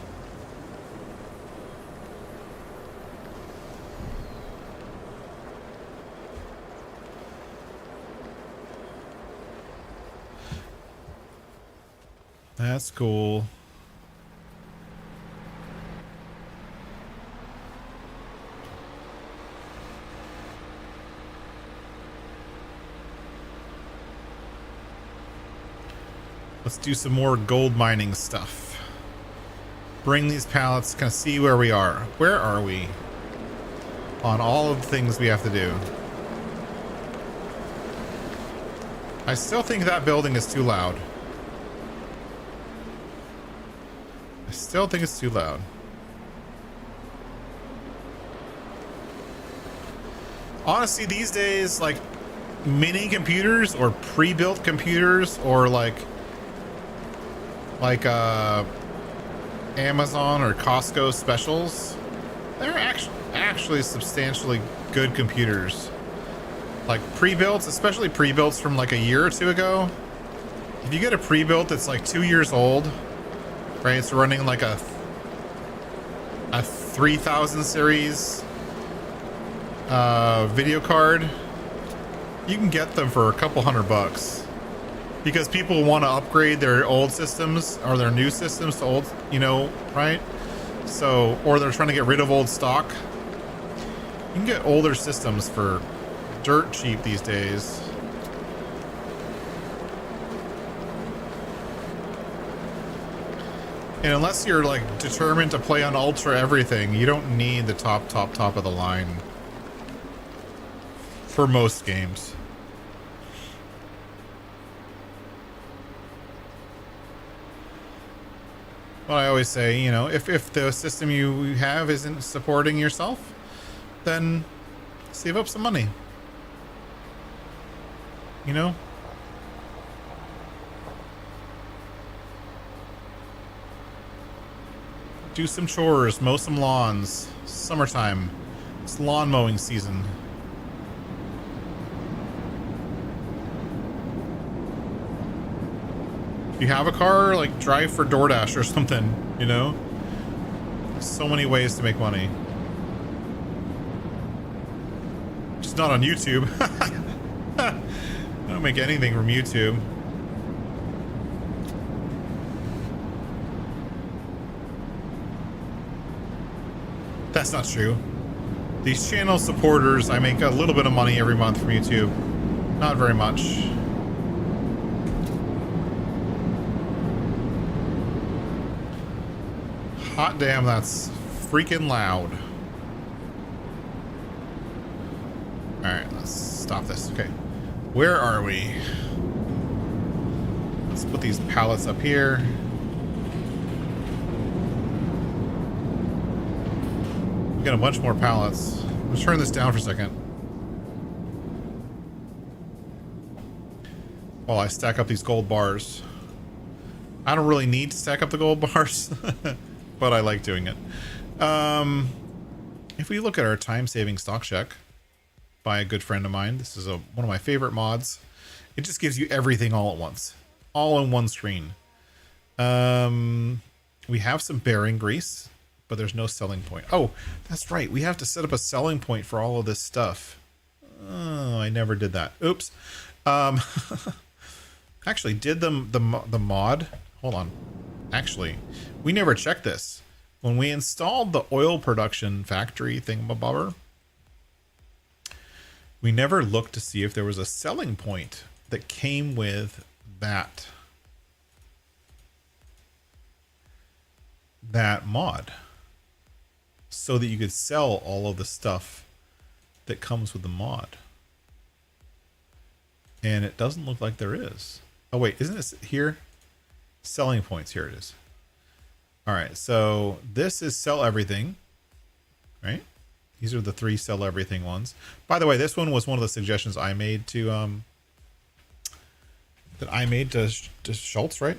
That's cool. Let's do some more gold mining stuff. Bring these pallets, kind of see where we are. Where are we on all of the things we have to do? I still think that building is too loud. I still think it's too loud. Honestly, these days, like mini computers or pre-built computers or like Amazon or Costco specials, they're actually substantially good computers. Like pre-builts, especially pre-builts from like a year or two ago. If you get a pre-built that's like 2 years old, right? It's running like a 3000 series video card. You can get them for a couple $100 because people want to upgrade their old systems or their new systems to old, you know, right? So, or they're trying to get rid of old stock. You can get older systems for dirt cheap these days. And unless you're like determined to play on ultra everything, you don't need the top of the line for most games. Well, I always say, you know, if the system you have isn't supporting yourself, then save up some money. You know? Do some chores, mow some lawns. Summertime. It's lawn mowing season. If you have a car, like drive for DoorDash or something, you know? There's so many ways to make money. Just not on YouTube. I don't make anything from YouTube. That's not true. These channel supporters, I make a little bit of money every month from YouTube. Not very much. Hot damn, that's freaking loud. Alright, let's stop this. Okay. Where are we? Let's put these pallets up here. We got a bunch more pallets. Let's turn this down for a second. While I stack up these gold bars. I don't really need to stack up the gold bars, but I like doing it. If we look at our time-saving stock check by a good friend of mine, this is one of my favorite mods. It just gives you everything all at once, all in one screen. We have some bearing grease, but there's no selling point. Oh, that's right. We have to set up a selling point for all of this stuff. Oh, I never did that. Oops. Actually, did the mod? Hold on. Actually, we never checked this. When we installed the oil production factory thingamabobber, we never looked to see if there was a selling point that came with that mod, so that you could sell all of the stuff that comes with the mod. And it doesn't look like there is. Oh wait, isn't this here? Selling points, here it is. All right, so this is sell everything, right? These are the 3 sell everything ones. By the way, this one was one of the suggestions I made to Schultz, right?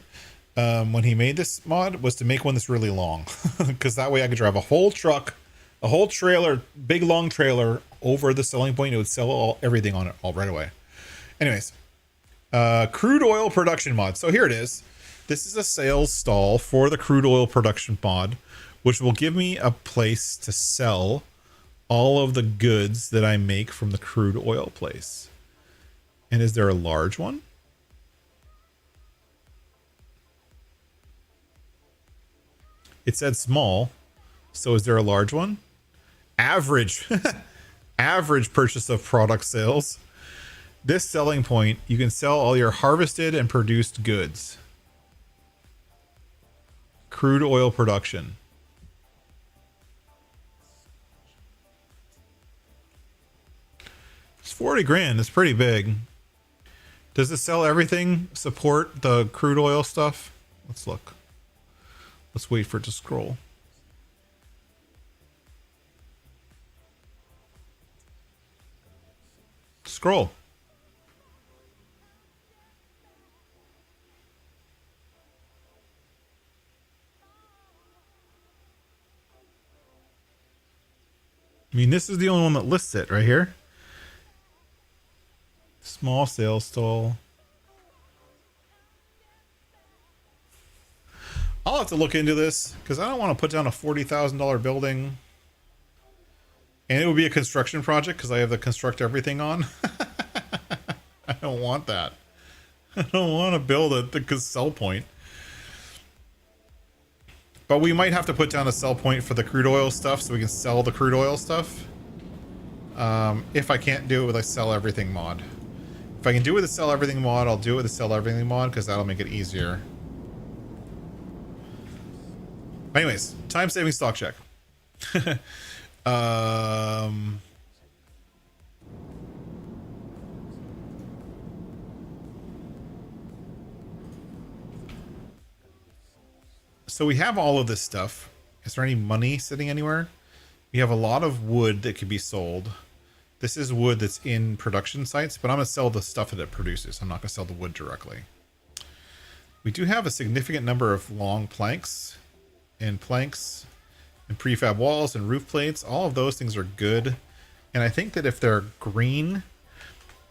When he made this mod, was to make one that's really long, because that way I could drive a whole truck, a whole trailer, big long trailer over the selling point. It would sell everything on it all right away. Anyways, crude oil production mod. So here it is. This is a sales stall for the crude oil production mod, which will give me a place to sell all of the goods that I make from the crude oil place. And is there a large one? It said small. So is there a large one? Average. Average purchase of product sales. This selling point, you can sell all your harvested and produced goods. Crude oil production. It's 40 grand. It's pretty big. Does it sell everything? Support the crude oil stuff? Let's look. Let's wait for it to scroll. Scroll. I mean, this is the only one that lists it right here. Small sales stall. I'll have to look into this because I don't want to put down a $40,000 building. And it would be a construction project because I have the construct everything on. I don't want that. I don't want to build the sell point. But we might have to put down a sell point for the crude oil stuff so we can sell the crude oil stuff. If I can't do it with a sell everything mod. If I can do it with a sell everything mod, I'll do it with a sell everything mod because that'll make it easier. Anyways, time saving stock check. So we have all of this stuff. Is there any money sitting anywhere? We have a lot of wood that could be sold. This is wood that's in production sites, but I'm going to sell the stuff that it produces. I'm not going to sell the wood directly. We do have a significant number of long planks and prefab walls and roof plates. All of those things are good. And I think that if they're green,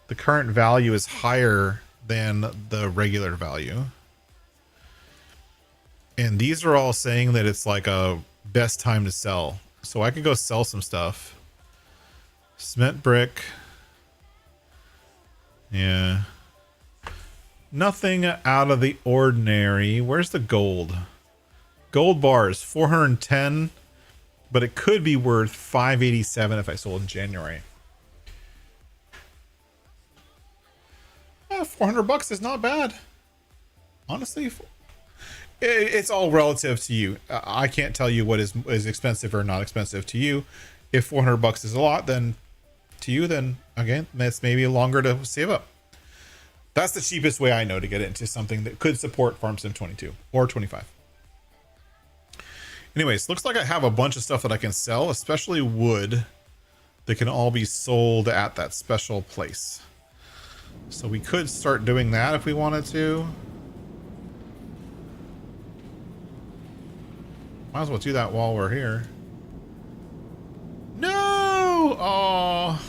the current value is higher than the regular value. And these are all saying that it's like a best time to sell. So I could go sell some stuff. Cement brick. Yeah. Nothing out of the ordinary. Where's the gold? Gold bars, 410. But it could be worth 587 if I sold in January. 400 bucks is not bad. Honestly, it's all relative to you. I can't tell you what is expensive or not expensive to you. If 400 bucks is a lot, then to you, then again, that's maybe longer to save up. That's the cheapest way I know to get into something that could support FarmSim 22 or 25. Anyways, looks like I have a bunch of stuff that I can sell, especially wood that can all be sold at that special place. So we could start doing that if we wanted to. Might as well do that while we're here. No! Oh,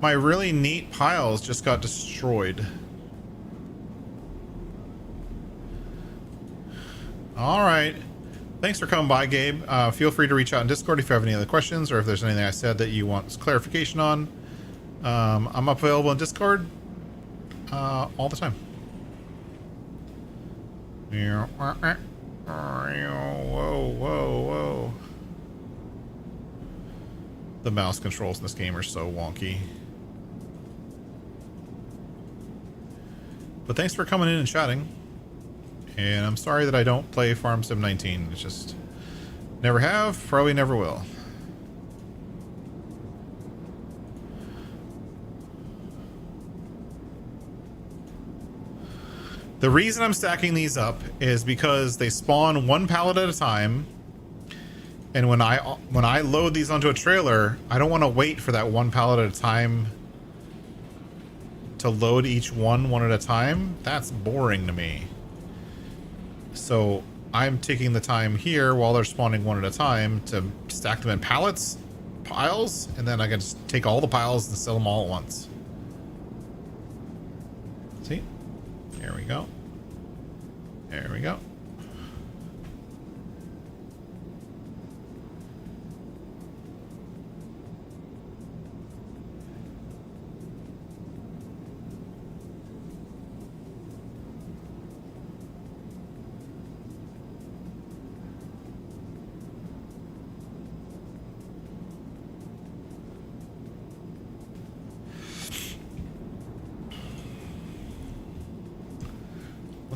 my really neat piles just got destroyed. All right. Thanks for coming by, Gabe. Feel free to reach out in Discord if you have any other questions or if there's anything I said that you want clarification on. I'm available in Discord all the time. Whoa, whoa, whoa. The mouse controls in this game are so wonky. But thanks for coming in and chatting. And I'm sorry that I don't play FarmSim 19. It's just never have, probably never will. The reason I'm stacking these up is because they spawn one pallet at a time. And when I load these onto a trailer, I don't want to wait for that one pallet at a time to load each one at a time. That's boring to me. So I'm taking the time here while they're spawning one at a time to stack them in piles, and then I can just take all the piles and sell them all at once. See? There we go. There we go.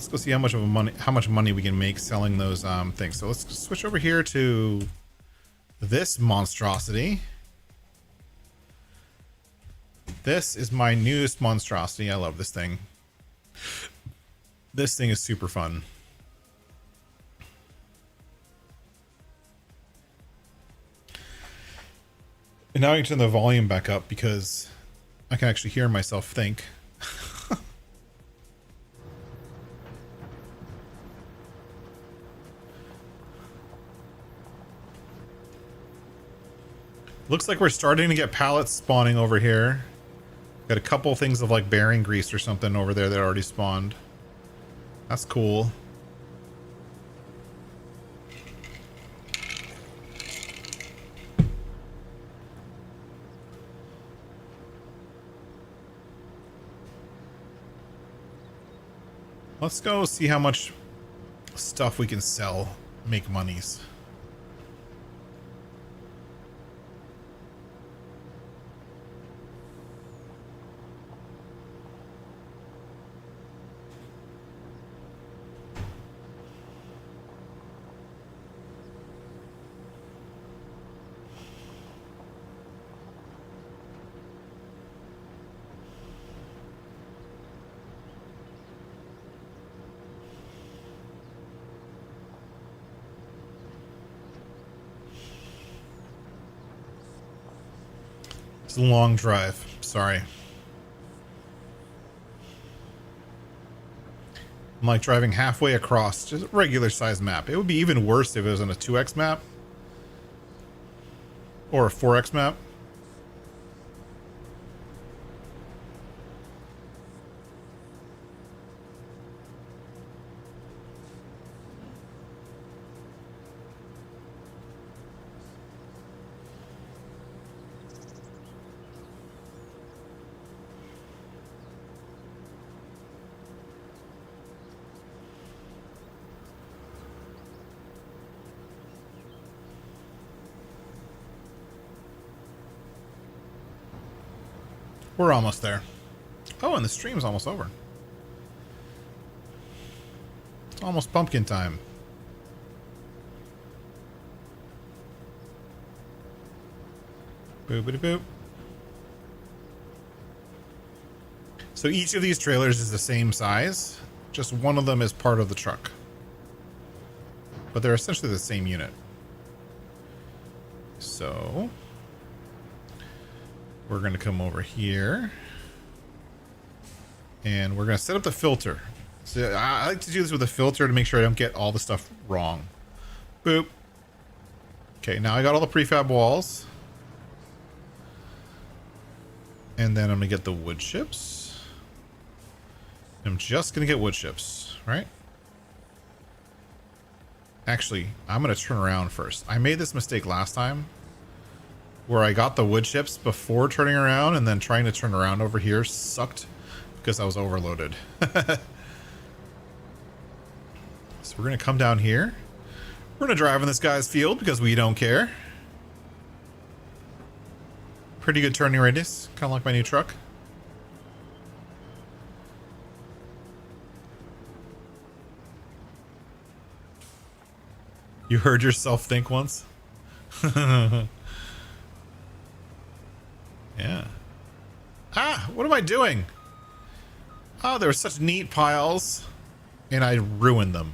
let's go see how much money we can make selling those things. So let's switch over here to this monstrosity. This is my newest monstrosity. I love this thing. This thing is super fun. And now I can turn the volume back up because I can actually hear myself think. Looks like we're starting to get pallets spawning over here. Got a couple things of like bearing grease or something over there that already spawned. That's cool. Let's go see how much stuff we can sell, make monies. It's a long drive. Sorry. I'm like driving halfway across just a regular size map. It would be even worse if it was on a 2x map or a 4x map. We're almost there. Oh, and the stream's almost over. It's almost pumpkin time. Boopity boop. So each of these trailers is the same size. Just one of them is part of the truck. But they're essentially the same unit. So we're going to come over here and we're going to set up the filter. So I like to do this with a filter to make sure I don't get all the stuff wrong. Boop. Okay, now I got all the prefab walls. And then I'm going to get the wood chips. I'm just going to get wood chips, right? Actually, I'm going to turn around first. I made this mistake last time, where I got the wood chips before turning around, and then trying to turn around over here sucked because I was overloaded. So we're going to come down here. We're going to drive in this guy's field because we don't care. Pretty good turning radius, kind of like my new truck. You heard yourself think once? Yeah. Ah, what am I doing? Oh, there were such neat piles, and I ruined them.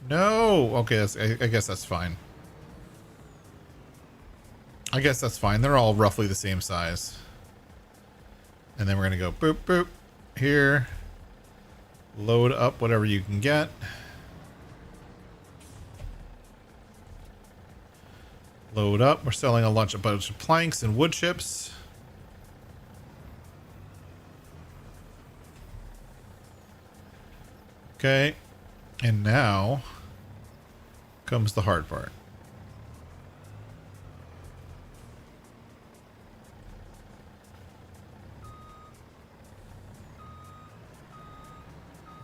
No. Okay, I guess that's fine. I guess that's fine. They're all roughly the same size. And then we're gonna go boop boop here. Load up whatever you can get. Load up. We're selling a bunch of planks and wood chips. Okay. And now comes the hard part.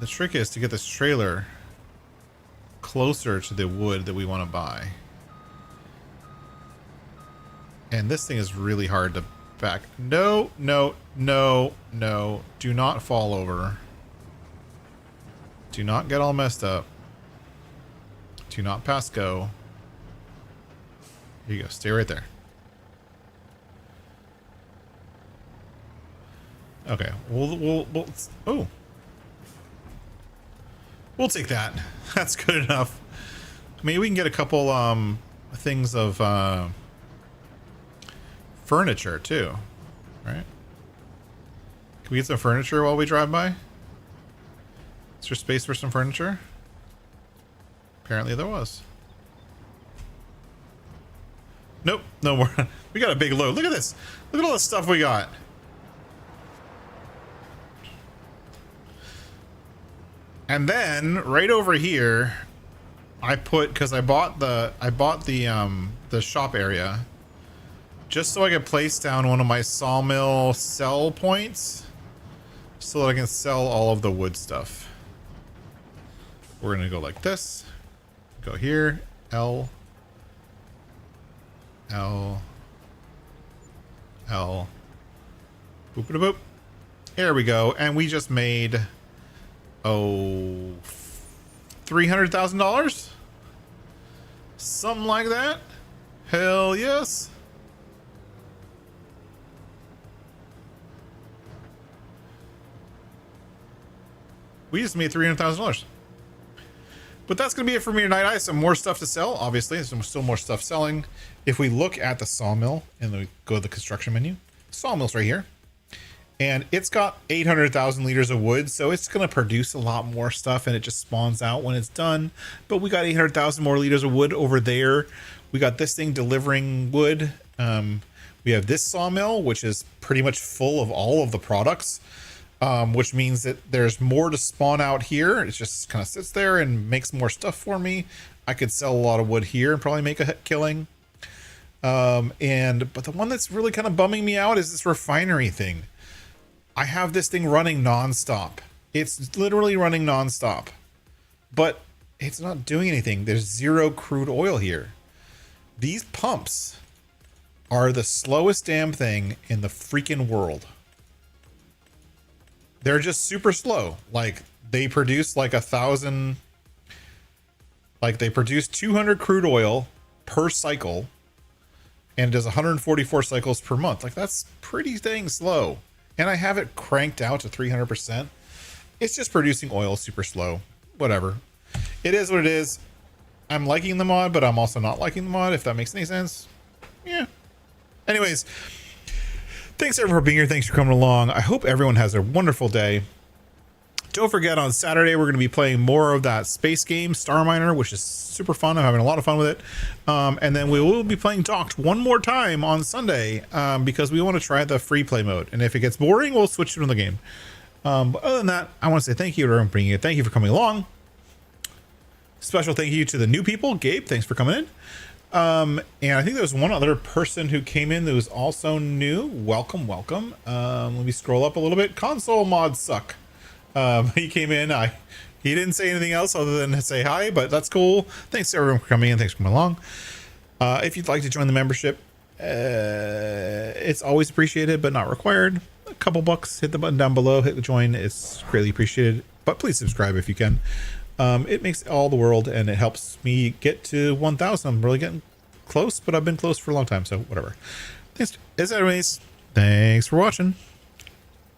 The trick is to get this trailer closer to the wood that we want to buy. And this thing is really hard to back. No, no, no, no. Do not fall over. Do not get all messed up. Do not pass go. Here you go. Stay right there. Okay. Oh. We'll take that. That's good enough. Maybe we can get a couple things of furniture too. Right? Can we get some furniture while we drive by? Is there space for some furniture? Apparently there was. Nope, no more. We got a big load. Look at this. Look at all the stuff we got. And then right over here, I put, because I bought the shop area just so I could place down one of my sawmill sell points so that I can sell all of the wood stuff. We're gonna go like this. Go here. L. Boop -a boop. There we go. And we just made $300,000? Something like that? Hell yes. We just made $300,000. But that's going to be it for me tonight. I have some more stuff to sell. Obviously, there's still more stuff selling. If we look at the sawmill and then we go to the construction menu, sawmill's right here. And it's got 800,000 liters of wood, so it's going to produce a lot more stuff, and it just spawns out when it's done. But we got 800,000 more liters of wood over there. We got this thing delivering wood. We have this sawmill, which is pretty much full of all of the products, which means that there's more to spawn out here. It just kind of sits there and makes more stuff for me. I could sell a lot of wood here and probably make a killing. But the one that's really kind of bumming me out is this refinery thing. I have this thing running nonstop. It's literally running nonstop, but it's not doing anything. There's zero crude oil here. These pumps are the slowest damn thing in the freaking world. They're just super slow. Like they produce like 1,000, like they produce 200 crude oil per cycle and does 144 cycles per month. Like that's pretty dang slow. And I have it cranked out to 300%. It's just producing oil super slow. Whatever. It is what it is. I'm liking the mod, but I'm also not liking the mod, if that makes any sense. Yeah. Anyways, thanks everyone for being here. Thanks for coming along. I hope everyone has a wonderful day. Don't forget, on Saturday, we're going to be playing more of that space game, Star Miner, which is super fun. I'm having a lot of fun with it. And then we will be playing Docked one more time on Sunday because we want to try the free play mode. And if it gets boring, we'll switch to another game. But other than that, I want to say thank you to everyone for being here. Thank you for coming along. Special thank you to the new people. Gabe, thanks for coming in. And I think there was one other person who came in that was also new. Welcome, welcome. Let me scroll up a little bit. Console mods suck. He came in. He didn't say anything else other than say hi, but that's cool. Thanks to everyone for coming in. Thanks for coming along. If you'd like to join the membership, it's always appreciated, but not required. A couple bucks. Hit the button down below. Hit the join. It's greatly appreciated. But please subscribe if you can. It makes all the world, and it helps me get to 1,000. I'm really getting close, but I've been close for a long time, so whatever. Thanks. As always, thanks for watching.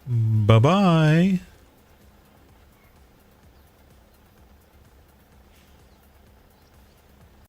Bye-bye.